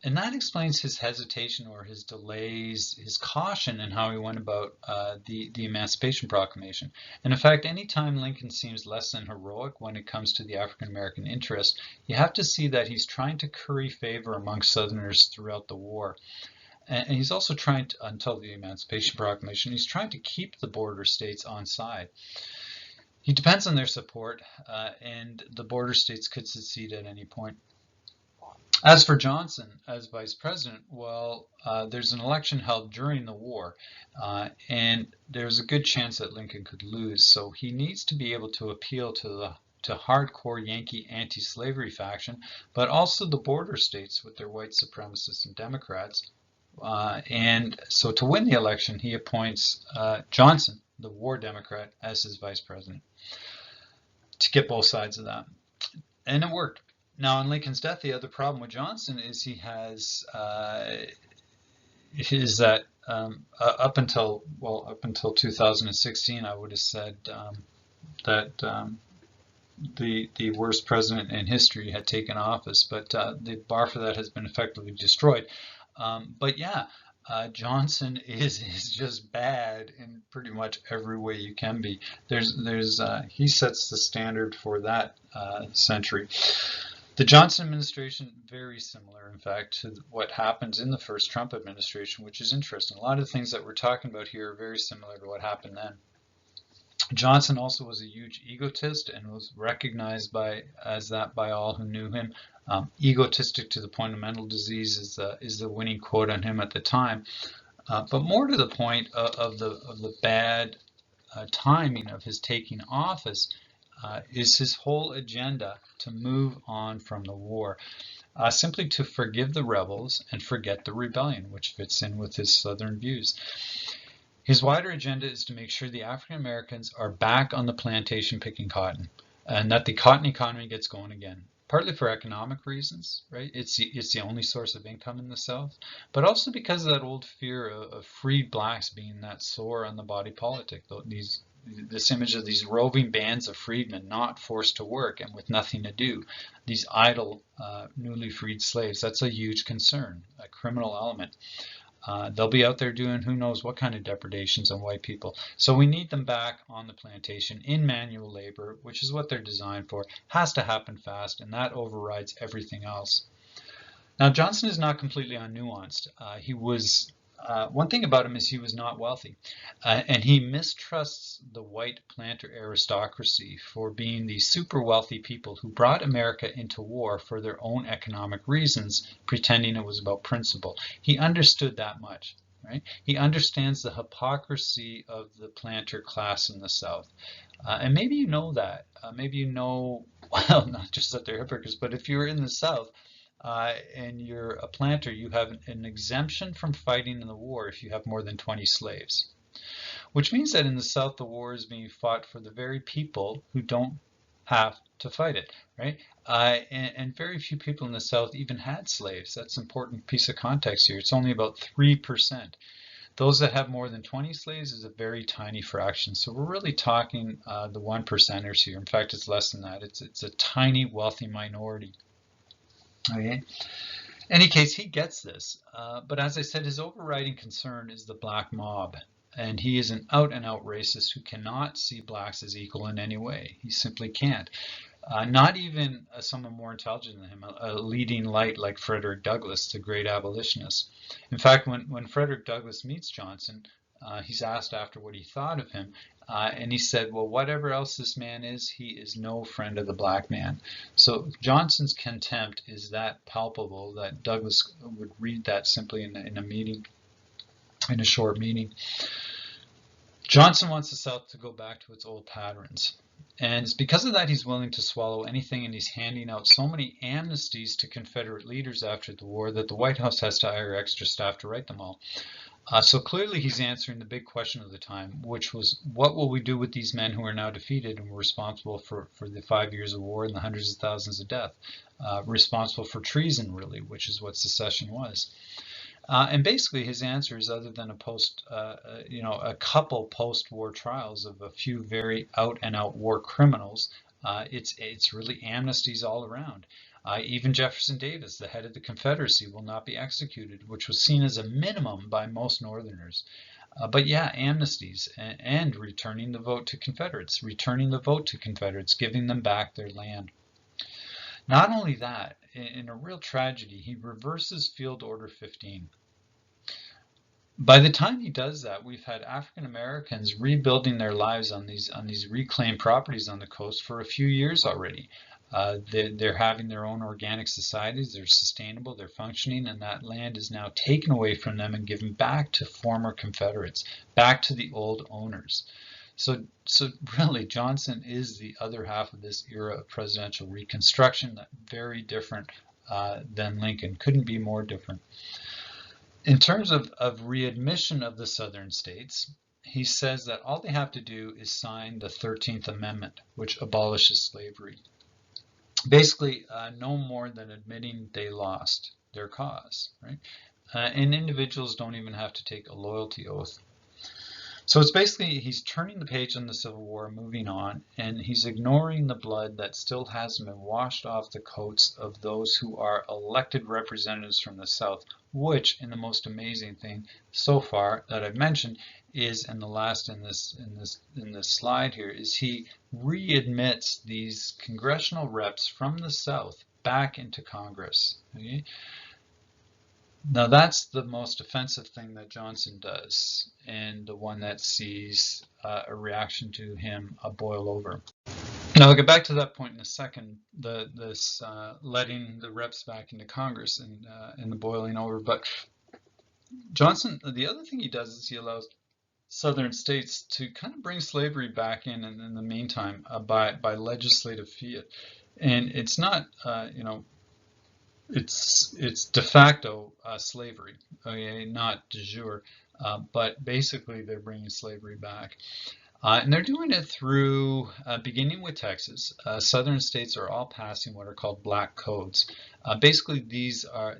And that explains his hesitation or his delays, his caution in how he went about the Emancipation Proclamation. And in fact, anytime Lincoln seems less than heroic when it comes to the African American interest, you have to see that he's trying to curry favor among Southerners throughout the war. And he's also trying to, until the Emancipation Proclamation, he's trying to keep the border states on side. He depends on their support, and the border states could secede at any point. As for Johnson as vice president, well, there's an election held during the war, and there's a good chance that Lincoln could lose. So he needs to be able to appeal to hardcore Yankee anti-slavery faction, but also the border states with their white supremacists and Democrats. And so to win the election, he appoints Johnson, the war Democrat, as his vice president to get both sides of that. And it worked. Now, on Lincoln's death, the other problem with Johnson is he has up until 2016, I would have said that the worst president in history had taken office, but the bar for that has been effectively destroyed. But yeah, Johnson is just bad in pretty much every way you can be. He sets the standard for that century. The Johnson administration, very similar, in fact, to what happens in the first Trump administration, which is interesting. A lot of the things that we're talking about here are very similar to what happened then. Johnson also was a huge egotist and was recognized as that by all who knew him. Egotistic to the point of mental disease is the winning quote on him at the time. But more to the point of the bad timing of his taking office is his whole agenda to move on from the war, simply to forgive the rebels and forget the rebellion, which fits in with his Southern views. His wider agenda is to make sure the African Americans are back on the plantation picking cotton, and that the cotton economy gets going again. Partly for economic reasons, right? It's the only source of income in the South, but also because of that old fear of freed blacks being that sore on the body politic. This image of these roving bands of freedmen not forced to work and with nothing to do, these idle, newly freed slaves. That's a huge concern, a criminal element. They'll be out there doing who knows what kind of depredations on white people. So we need them back on the plantation in manual labor, which is what they're designed for. Has to happen fast, and that overrides everything else. Now, Johnson is not completely unnuanced. One thing about him is he was not wealthy, and he mistrusts the white planter aristocracy for being the super wealthy people who brought America into war for their own economic reasons, pretending it was about principle. He understood that much, right? He understands the hypocrisy of the planter class in the South. And maybe you know that. Maybe you know, well, not just that they're hypocrites, but if you're in the South, and you're a planter, you have an exemption from fighting in the war if you have more than 20 slaves. Which means that in the South, the war is being fought for the very people who don't have to fight it, right? And very few people in the South even had slaves. That's an important piece of context here. It's only about 3%. Those that have more than 20 slaves is a very tiny fraction. So we're really talking the 1%ers here. In fact, it's less than that. It's a tiny, wealthy minority. Okay. In any case, he gets this, but as I said, his overriding concern is the black mob, and he is an out-and-out racist who cannot see blacks as equal in any way. He simply can't. Not even someone more intelligent than him, a leading light like Frederick Douglass, the great abolitionist. In fact, when Frederick Douglass meets Johnson, he's asked after what he thought of him, and he said, well, whatever else this man is, he is no friend of the black man. So Johnson's contempt is that palpable that Douglass would read that simply in a meeting, in a short meeting. Johnson wants the South to go back to its old patterns. And it's because of that he's willing to swallow anything, and he's handing out so many amnesties to Confederate leaders after the war that the White House has to hire extra staff to write them all. So clearly he's answering the big question of the time, which was, what will we do with these men who are now defeated and were responsible for the 5 years of war and the hundreds of thousands of deaths, responsible for treason, really, which is what secession was. And basically his answer is, other than a couple post-war trials of a few very out-and-out war criminals, it's really amnesties all around. Even Jefferson Davis, the head of the Confederacy, will not be executed, which was seen as a minimum by most Northerners. But yeah, amnesties and returning the vote to Confederates, giving them back their land. Not only that, in a real tragedy, he reverses Field Order 15. By the time he does that, we've had African Americans rebuilding their lives on these reclaimed properties on the coast for a few years already. They're having their own organic societies, they're sustainable, they're functioning, and that land is now taken away from them and given back to former Confederates, back to the old owners. So really, Johnson is the other half of this era of presidential reconstruction, very different than Lincoln. Couldn't be more different. In terms of readmission of the Southern states, he says that all they have to do is sign the 13th Amendment, which abolishes slavery. Basically, no more than admitting they lost their cause, right? And individuals don't even have to take a loyalty oath. So it's basically, he's turning the page on the Civil War, moving on, and he's ignoring the blood that still hasn't been washed off the coats of those who are elected representatives from the South, which, and the most amazing thing so far that I've mentioned, is, and the last in this slide here, is he readmits these congressional reps from the South back into Congress. Okay? Now that's the most offensive thing that Johnson does, and the one that sees a reaction to him boil over. Now I'll get back to that point in a second, this letting the reps back into Congress and the boiling over. But Johnson, the other thing he does is he allows Southern states to kind of bring slavery back in the meantime by legislative fiat, and it's not it's de facto slavery, okay, not de jure, but basically they're bringing slavery back. And they're doing it through, beginning with Texas, Southern states are all passing what are called black codes. Basically, these are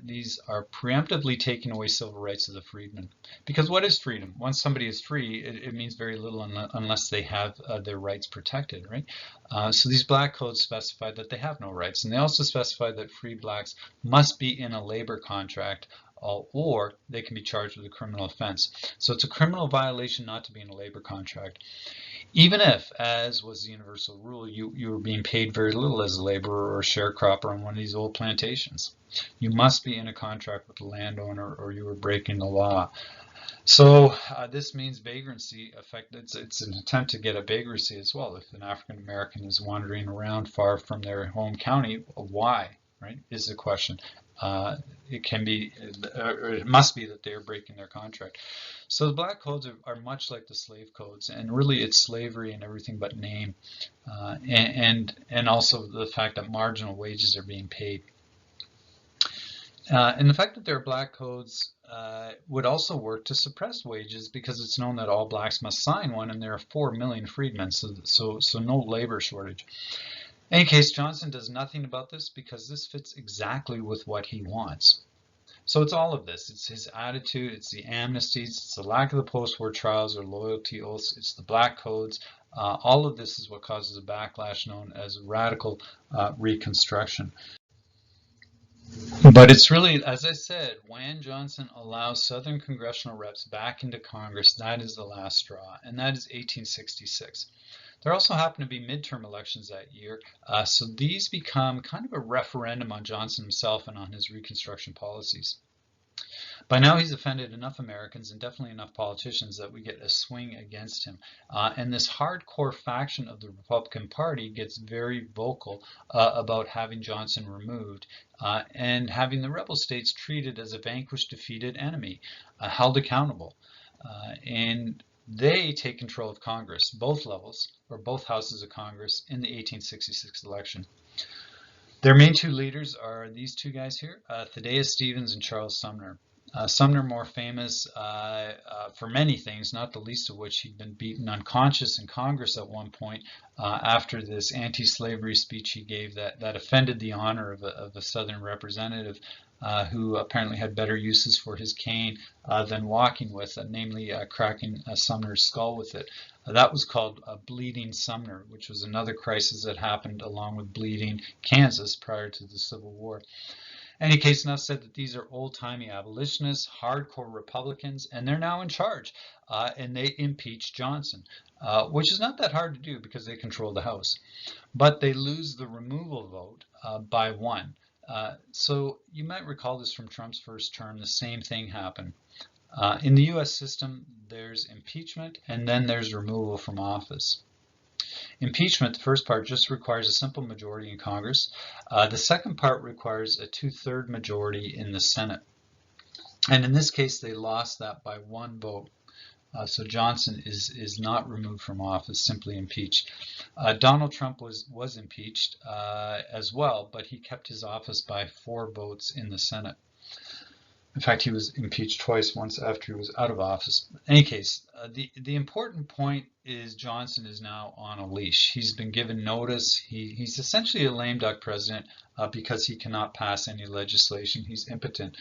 preemptively taking away civil rights of the freedmen. Because what is freedom? Once somebody is free, it means very little unless they have their rights protected, right? So these black codes specify that they have no rights. And they also specify that free blacks must be in a labor contract, or they can be charged with a criminal offense. So it's a criminal violation not to be in a labor contract. Even if, as was the universal rule, you were being paid very little as a laborer or sharecropper on one of these old plantations. You must be in a contract with the landowner or you were breaking the law. So this means vagrancy. It's an attempt to get a vagrancy as well. If an African American is wandering around far from their home county, why? Right, is the question. It can be, or it must be that they are breaking their contract. So the black codes are much like the slave codes, and really it's slavery and everything but name, and also the fact that marginal wages are being paid. And the fact that there are black codes would also work to suppress wages, because it's known that all blacks must sign one, and there are 4 million freedmen, so no labor shortage. In any case, Johnson does nothing about this because this fits exactly with what he wants. So it's all of this. It's his attitude, it's the amnesties, it's the lack of the post-war trials or loyalty oaths, it's the black codes. All of this is what causes a backlash known as radical Reconstruction. But it's really, as I said, when Johnson allows Southern congressional reps back into Congress, that is the last straw, and that is 1866. There also happen to be midterm elections that year, so these become kind of a referendum on Johnson himself and on his Reconstruction policies. By now he's offended enough Americans and definitely enough politicians that we get a swing against him. And this hardcore faction of the Republican Party gets very vocal about having Johnson removed and having the rebel states treated as a vanquished, defeated enemy, held accountable. And They take control of Congress, both levels, or both houses of Congress, in the 1866 election. Their main two leaders are these two guys here, Thaddeus Stevens and Charles Sumner. Sumner more famous for many things, not the least of which he'd been beaten unconscious in Congress at one point after this anti-slavery speech he gave that offended the honor of a Southern representative who apparently had better uses for his cane than walking with, namely cracking Sumner's skull with it. That was called Bleeding Sumner, which was another crisis that happened along with Bleeding Kansas prior to the Civil War. Any case, enough said that these are old-timey abolitionists, hardcore Republicans, and they're now in charge. And they impeach Johnson, which is not that hard to do because they control the House. But they lose the removal vote by one. So you might recall this from Trump's first term. The same thing happened. In the U.S. system, there's impeachment and then there's removal from office. Impeachment, the first part, just requires a simple majority in Congress. The second part requires a two-thirds majority in the Senate. And in this case, they lost that by one vote. So Johnson is not removed from office, simply impeached. Donald Trump was impeached as well, but he kept his office by 4 votes in the Senate. In fact, he was impeached twice, once after he was out of office. In any case, the important point is Johnson is now on a leash. He's been given notice. He's essentially a lame duck president because he cannot pass any legislation. He's impotent.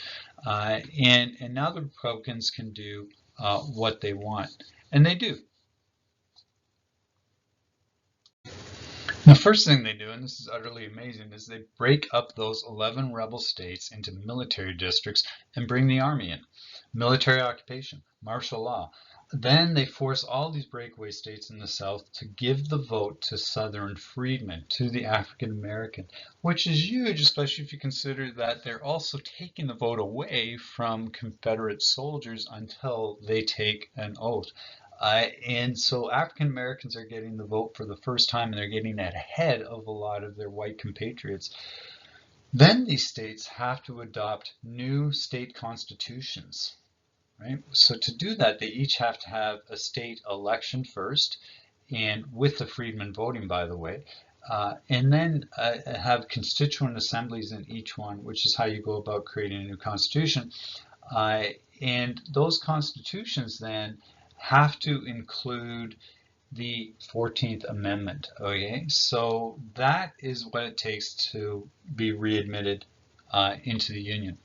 And now the Republicans can do what they want. And they do. The first thing they do, and this is utterly amazing, is they break up those 11 rebel states into military districts and bring the army in. Military occupation, martial law. Then they force all these breakaway states in the South to give the vote to Southern freedmen, to the African American, which is huge, especially if you consider that they're also taking the vote away from Confederate soldiers until they take an oath. And so African Americans are getting the vote for the first time, and they're getting ahead of a lot of their white compatriots. Then these states have to adopt new state constitutions, right? So to do that, they each have to have a state election first, and with the freedmen voting, by the way, and then have constituent assemblies in each one, which is how you go about creating a new constitution. And those constitutions then have to include the 14th Amendment, okay? So that is what it takes to be readmitted into the Union.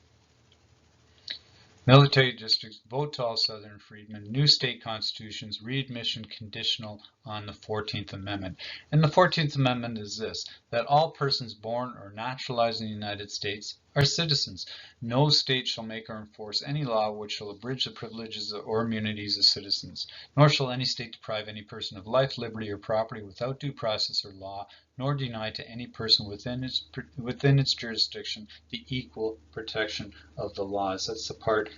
Military districts, vote to all Southern freedmen, new state constitutions, readmission conditional on the 14th Amendment. And the 14th Amendment is this, that all persons born or naturalized in the United States are citizens. No state shall make or enforce any law which shall abridge the privileges or immunities of citizens, nor shall any state deprive any person of life, liberty, or property without due process or law, nor deny to any person within its jurisdiction the equal protection of the laws. That's the part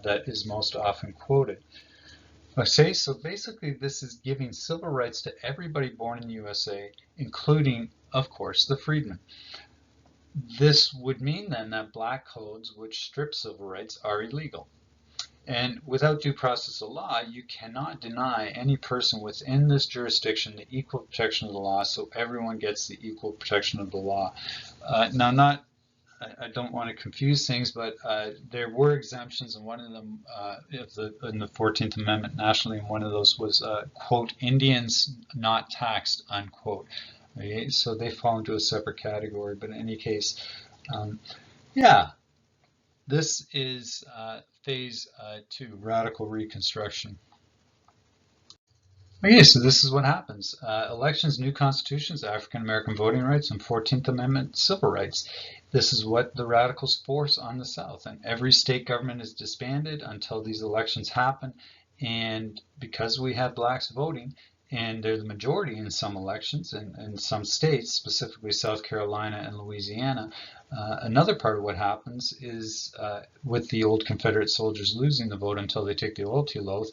that is most often quoted. Okay, so basically this is giving civil rights to everybody born in the USA, including, of course, the freedmen. This would mean then that black codes which strip civil rights are illegal. And without due process of law, you cannot deny any person within this jurisdiction the equal protection of the law, so everyone gets the equal protection of the law. Now, I don't want to confuse things, but there were exemptions, and one of them in the 14th Amendment nationally, and one of those was, quote, Indians not taxed, unquote. Okay, so they fall into a separate category, but in any case, yeah, this is phase 2, radical reconstruction. Okay, so this is what happens. Elections, new constitutions, African American voting rights, and 14th Amendment civil rights. This is what the radicals force on the South, and every state government is disbanded until these elections happen. And because we have blacks voting, and they're the majority in some elections and in some states, specifically South Carolina and Louisiana, another part of what happens is with the old Confederate soldiers losing the vote until they take the loyalty oath,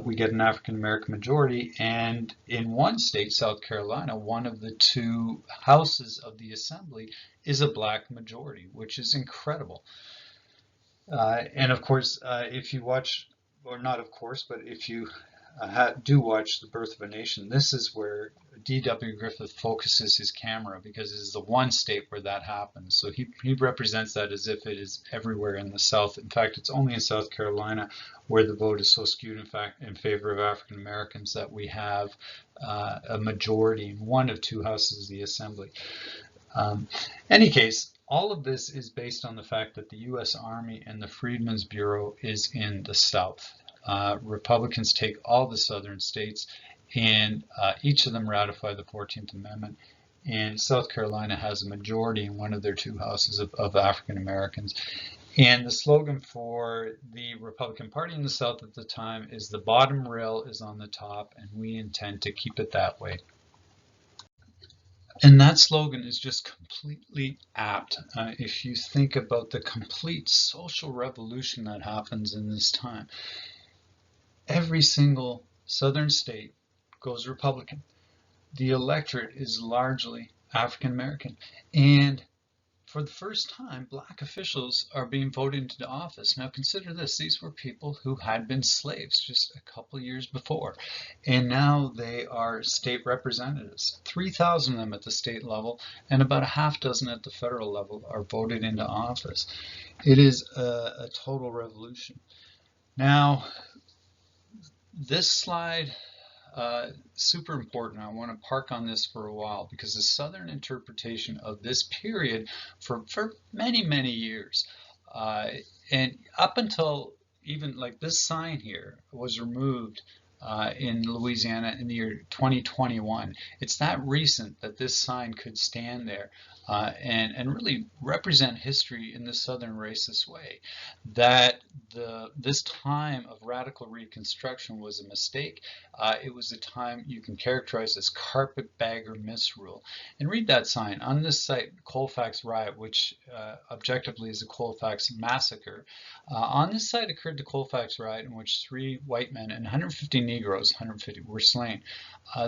we get an African American majority, and in one state, South Carolina, one of the 2 houses of the assembly is a black majority, which is incredible. And of course, if you watch, or not of course, but if you do watch The Birth of a Nation, this is where D.W. Griffith focuses his camera, because it is the one state where that happens. So he represents that as if it is everywhere in the South. In fact, it's only in South Carolina where the vote is so skewed in favor of African Americans that we have a majority in one of two houses of the Assembly. Any case, all of this is based on the fact that the U.S. Army and the Freedmen's Bureau is in the South. Republicans take all the southern states, and each of them ratify the 14th Amendment. And South Carolina has a majority in one of their two houses of African Americans. And the slogan for the Republican Party in the South at the time is "The bottom rail is on the top, and we intend to keep it that way." And that slogan is just completely apt if you think about the complete social revolution that happens in this time. Every single southern state goes Republican. The electorate is largely African American. And for the first time, black officials are being voted into office. Now consider this, these were people who had been slaves just a couple years before, and now they are state representatives. 3,000 of them at the state level, and about a half dozen at the federal level are voted into office. It is a total revolution. Now, this slide, super important. I want to park on this for a while, because the Southern interpretation of this period for many, many years, and up until even like this sign here was removed in Louisiana in the year 2021. It's that recent that this sign could stand there and really represent history in the Southern racist way. That this time of radical Reconstruction was a mistake. It was a time you can characterize as carpetbagger misrule. And read that sign on this site, Colfax Riot, which objectively is a Colfax massacre. On this site occurred the Colfax Riot, in which 3 white men and 150 Negroes, 150, were slain.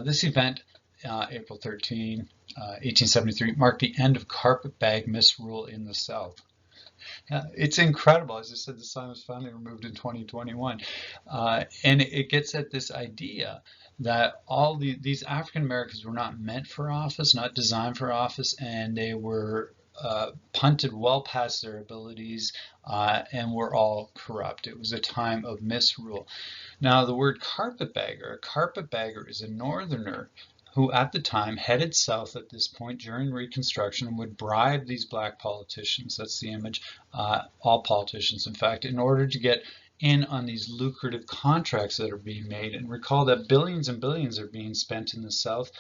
This event, April 13, 1873, marked the end of carpetbag misrule in the South. It's incredible. As I said, the sign was finally removed in 2021. And it gets at this idea that all these African Americans were not meant for office, not designed for office, and they were punted well past their abilities and were all corrupt. It was a time of misrule. Now, the word carpetbagger is a northerner who at the time headed south at this point during Reconstruction and would bribe these black politicians, that's the image, all politicians in fact, in order to get in on these lucrative contracts that are being made. And recall that billions and billions are being spent in the South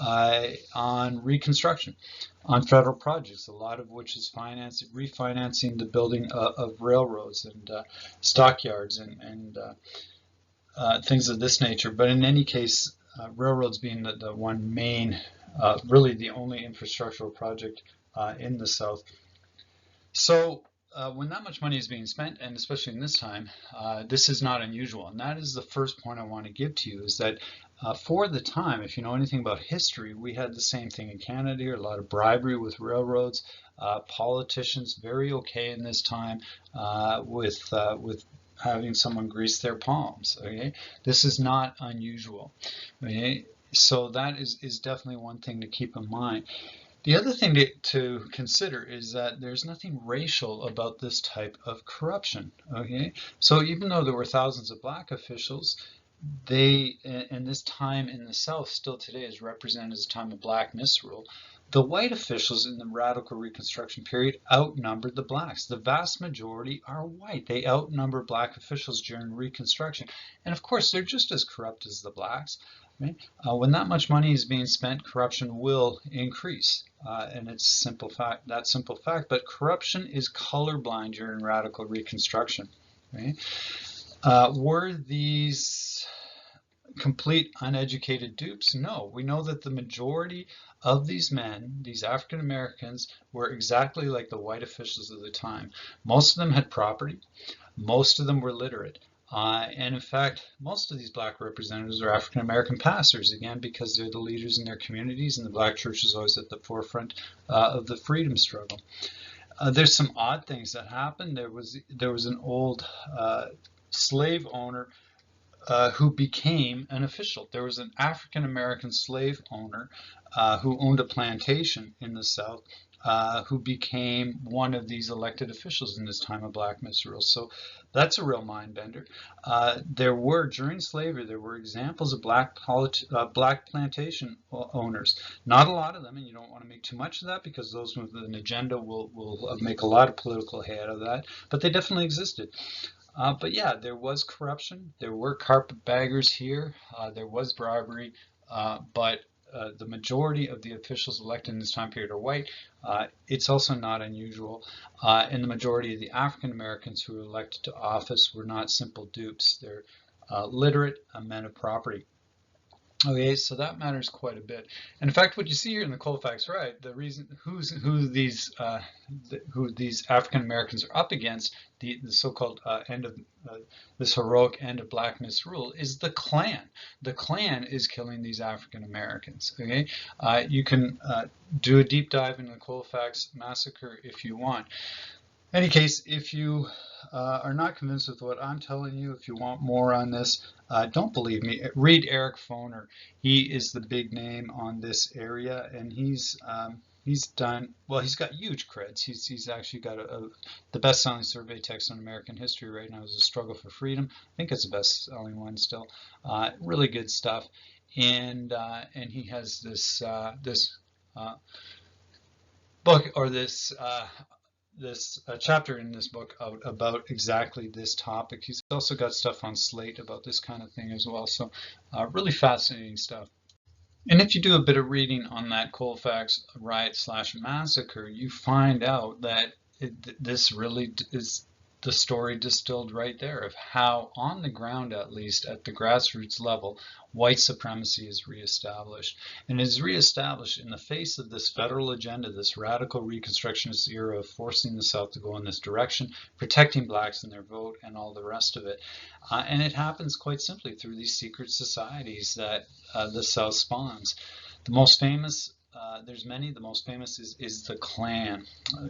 on Reconstruction, on federal projects, a lot of which is refinancing the building of railroads and stockyards and things of this nature. But in any case, railroads being the one main, really the only infrastructural project in the South. So when that much money is being spent, and especially in this time, this is not unusual. And that is the first point I want to give to you, is that for the time, if you know anything about history, we had the same thing in Canada here, a lot of bribery with railroads, politicians very okay in this time with having someone grease their palms. Okay, this is not unusual. Okay, so that is definitely one thing to keep in mind. The other thing to consider is that there's nothing racial about this type of corruption. Okay, so even though there were thousands of black officials, and this time in the South still today is represented as a time of black misrule, the white officials in the radical Reconstruction period outnumbered the blacks. The vast majority are white. They outnumber black officials during Reconstruction. And of course, they're just as corrupt as the blacks. Right? When that much money is being spent, corruption will increase. And it's simple fact, that simple fact. But corruption is colorblind during radical Reconstruction. Right? Were these complete uneducated dupes? No. We know that the majority of these men, these African Americans, were exactly like the white officials of the time. Most of them had property. Most of them were literate. And in fact, most of these black representatives are African American pastors, again, because they're the leaders in their communities, and the black church is always at the forefront of the freedom struggle. There's some odd things that happened. There was an old slave owner who became an official. There was an African-American slave owner who owned a plantation in the South who became one of these elected officials in this time of black misrule. So that's a real mind bender. There were, during slavery, there were examples of black plantation owners. Not a lot of them, and you don't want to make too much of that because those with an agenda will make a lot of political hay out of that, but they definitely existed. But yeah, there was corruption. There were carpetbaggers here. There was bribery, but the majority of the officials elected in this time period are white. It's also not unusual. And the majority of the African Americans who were elected to office were not simple dupes. They're literate men of property. Okay, so that matters quite a bit. And in fact, what you see here in the Colfax Right, the reason who these African Americans are up against, the so-called end of this heroic end of black misrule, is the Klan. The Klan is killing these African Americans. Okay, you can do a deep dive into the Colfax massacre if you want. In any case, if you are not convinced with what I'm telling you, if you want more on this, don't believe me. Read Eric Foner. He is the big name on this area, and he's done well. He's got huge creds. He's actually got the best-selling survey text on American history right now is A Struggle for Freedom. I think it's the best-selling one still. Really good stuff, and he has this book, or this chapter in this book out about exactly this topic. He's also got stuff on Slate about this kind of thing as well. So really fascinating stuff. And if you do a bit of reading on that Colfax riot/massacre, you find out that this really is the story distilled right there of how, on the ground at least, at the grassroots level, white supremacy is reestablished. And is reestablished in the face of this federal agenda, this radical Reconstructionist era of forcing the South to go in this direction, protecting blacks and their vote, and all the rest of it. And it happens quite simply through these secret societies that the South spawns. The most famous, there's many. The most famous is the Klan.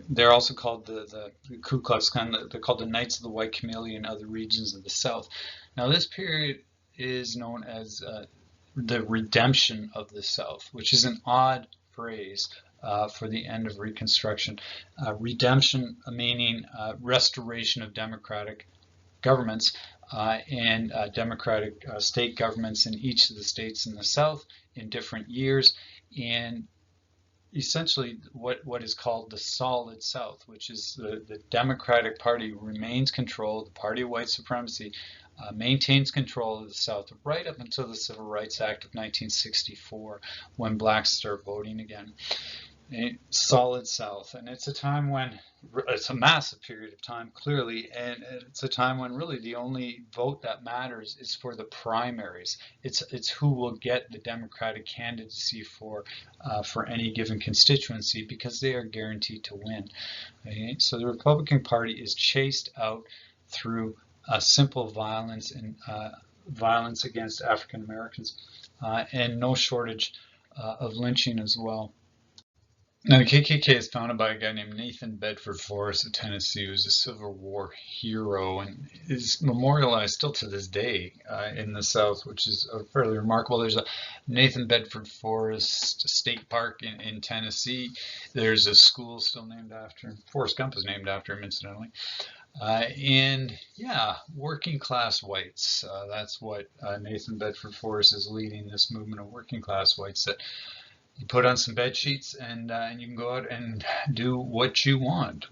They're also called the Ku Klux Klan. They're called the Knights of the White Camellia in other regions of the South. Now, this period is known as the redemption of the South, which is an odd phrase for the end of Reconstruction. Redemption meaning restoration of democratic governments and democratic state governments in each of the states in the South in different years, and essentially what is called the solid South, which is the Democratic Party remains controlled, the party of white supremacy maintains control of the South right up until the Civil Rights Act of 1964, when blacks start voting again. A solid South, and it's a time when it's a massive period of time, clearly, and it's a time when really the only vote that matters is for the primaries. It's who will get the Democratic candidacy for any given constituency, because they are guaranteed to win. Okay? So the Republican Party is chased out through simple violence and violence against African Americans, and no shortage of lynching as well. Now, the KKK is founded by a guy named Nathan Bedford Forrest of Tennessee, who was a Civil War hero and is memorialized still to this day in the South, which is fairly remarkable. There's a Nathan Bedford Forrest State Park in Tennessee. There's a school still named after him. Forrest Gump is named after him, incidentally. And yeah, working class whites. That's what Nathan Bedford Forrest is leading, this movement of working class whites that you put on some bed sheets and you can go out and do what you want.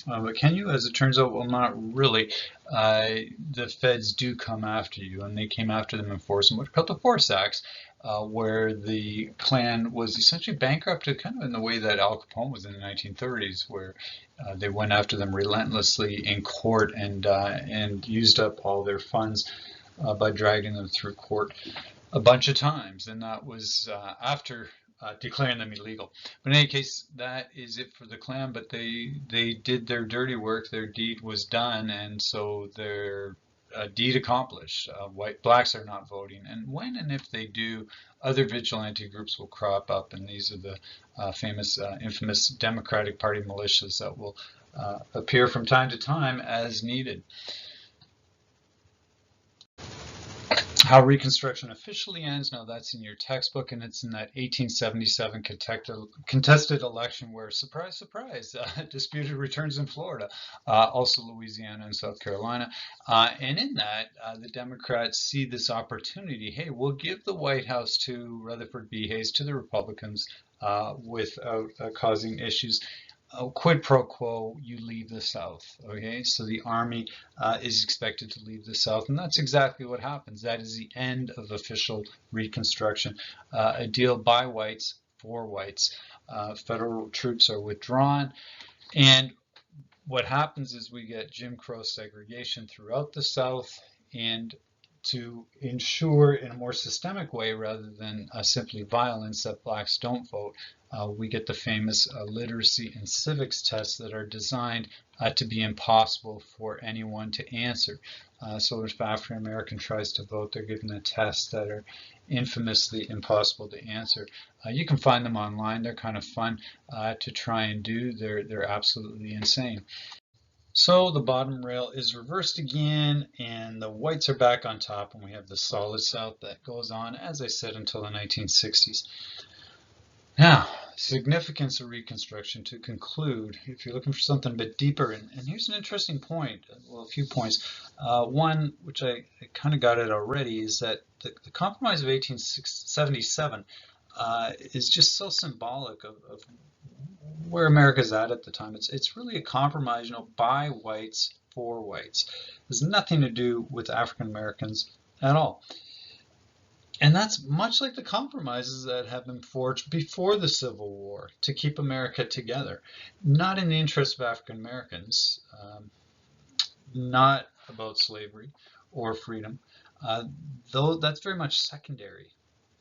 But can you? As it turns out, well, not really. The feds do come after you, and they came after them in force in what's called the Force Acts, where the Klan was essentially bankrupted, kind of in the way that Al Capone was in the 1930s, where they went after them relentlessly in court and used up all their funds by dragging them through court a bunch of times, and that was after declaring them illegal. But in any case, that is it for the Klan, but they did their dirty work, their deed was done, and so their deed accomplished. Blacks are not voting, and when and if they do, other vigilante groups will crop up, and these are the infamous Democratic Party militias that will appear from time to time as needed. How Reconstruction officially ends, now that's in your textbook, and it's in that 1877 contested election where, surprise, surprise, disputed returns in Florida, also Louisiana and South Carolina. And in that, the Democrats see this opportunity. Hey, we'll give the White House to Rutherford B. Hayes, to the Republicans, without causing issues. Quid pro quo, you leave the South. Okay, so the army is expected to leave the South, and that's exactly what happens. That is the end of official Reconstruction, a deal by whites for whites. Federal troops are withdrawn, and what happens is we get Jim Crow segregation throughout the South, and to ensure in a more systemic way rather than simply violence that blacks don't vote, we get the famous literacy and civics tests that are designed to be impossible for anyone to answer. So if African American tries to vote, they're given a test that are infamously impossible to answer. You can find them online. They're kind of fun to try and do. They're absolutely insane. So the bottom rail is reversed again, and the whites are back on top, and we have the solid South that goes on, as I said, until the 1960s. Now, significance of Reconstruction to conclude, if you're looking for something a bit deeper, and here's an interesting point, well, a few points. One, which I kind of got at already, is that the Compromise of 1877 is just so symbolic of where America's at the time. It's really a compromise, by whites for whites. It has nothing to do with African Americans at all. And that's much like the compromises that have been forged before the Civil War to keep America together. Not in the interest of African Americans, not about slavery or freedom, though that's very much secondary.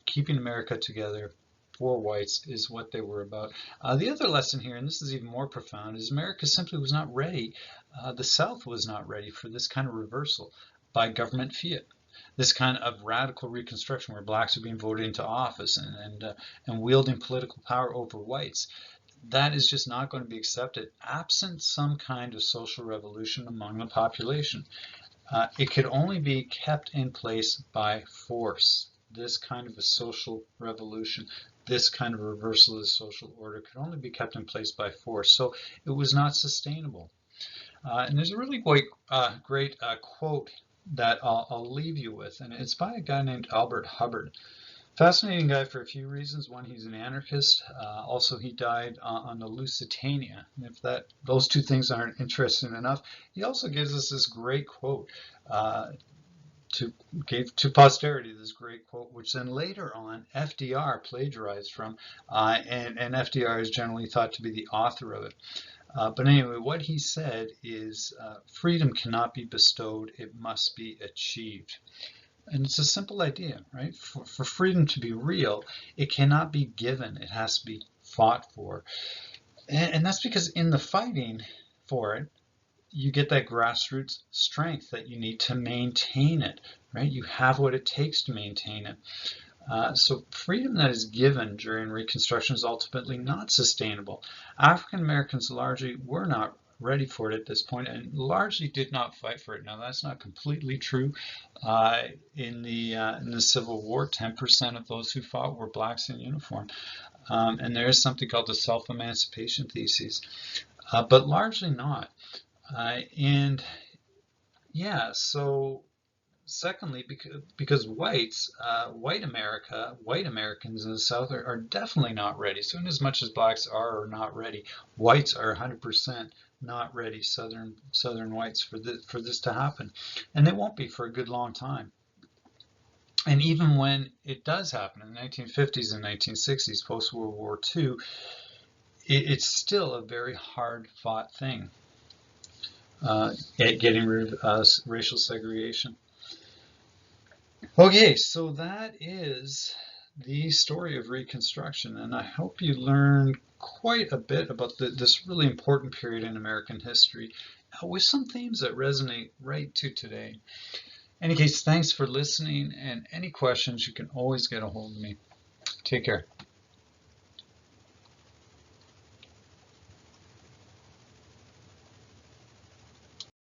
Keeping America together for whites is what they were about. The other lesson here, and this is even more profound, is America simply was not ready. The South was not ready for this kind of reversal by government fiat. This kind of radical Reconstruction where blacks are being voted into office and wielding political power over whites. That is just not going to be accepted absent some kind of social revolution among the population. It could only be kept in place by force. This kind of a social revolution, this kind of reversal of the social order could only be kept in place by force. So it was not sustainable. And there's a really great quote that I'll leave you with, and it's by a guy named Albert Hubbard. Fascinating guy for a few reasons. One, he's an anarchist. Also, he died on the Lusitania. And if those two things aren't interesting enough, he also gives us this great quote gave to posterity, this great quote, which then later on FDR plagiarized from, and FDR is generally thought to be the author of it. But anyway, what he said is, freedom cannot be bestowed, it must be achieved. And it's a simple idea, right? For freedom to be real, it cannot be given, it has to be fought for. And that's because in the fighting for it, you get that grassroots strength that you need to maintain it, right? You have what it takes to maintain it. So freedom that is given during Reconstruction is ultimately not sustainable. African Americans largely were not ready for it at this point and largely did not fight for it. Now that's not completely true. In the Civil War, 10% of those who fought were blacks in uniform. And there is something called the self-emancipation thesis, but largely not. And yeah, so secondly, because whites, white Americans in the South are definitely not ready. So in as much as blacks are not ready, whites are 100% not ready, Southern whites, for this to happen. And they won't be for a good long time. And even when it does happen in the 1950s and 1960s, post-World War II, it's still a very hard-fought thing, getting rid of racial segregation. Okay, so that is the story of Reconstruction, and I hope you learned quite a bit about this really important period in American history with some themes that resonate right to today. In any case, thanks for listening, and any questions, you can always get a hold of me. Take care.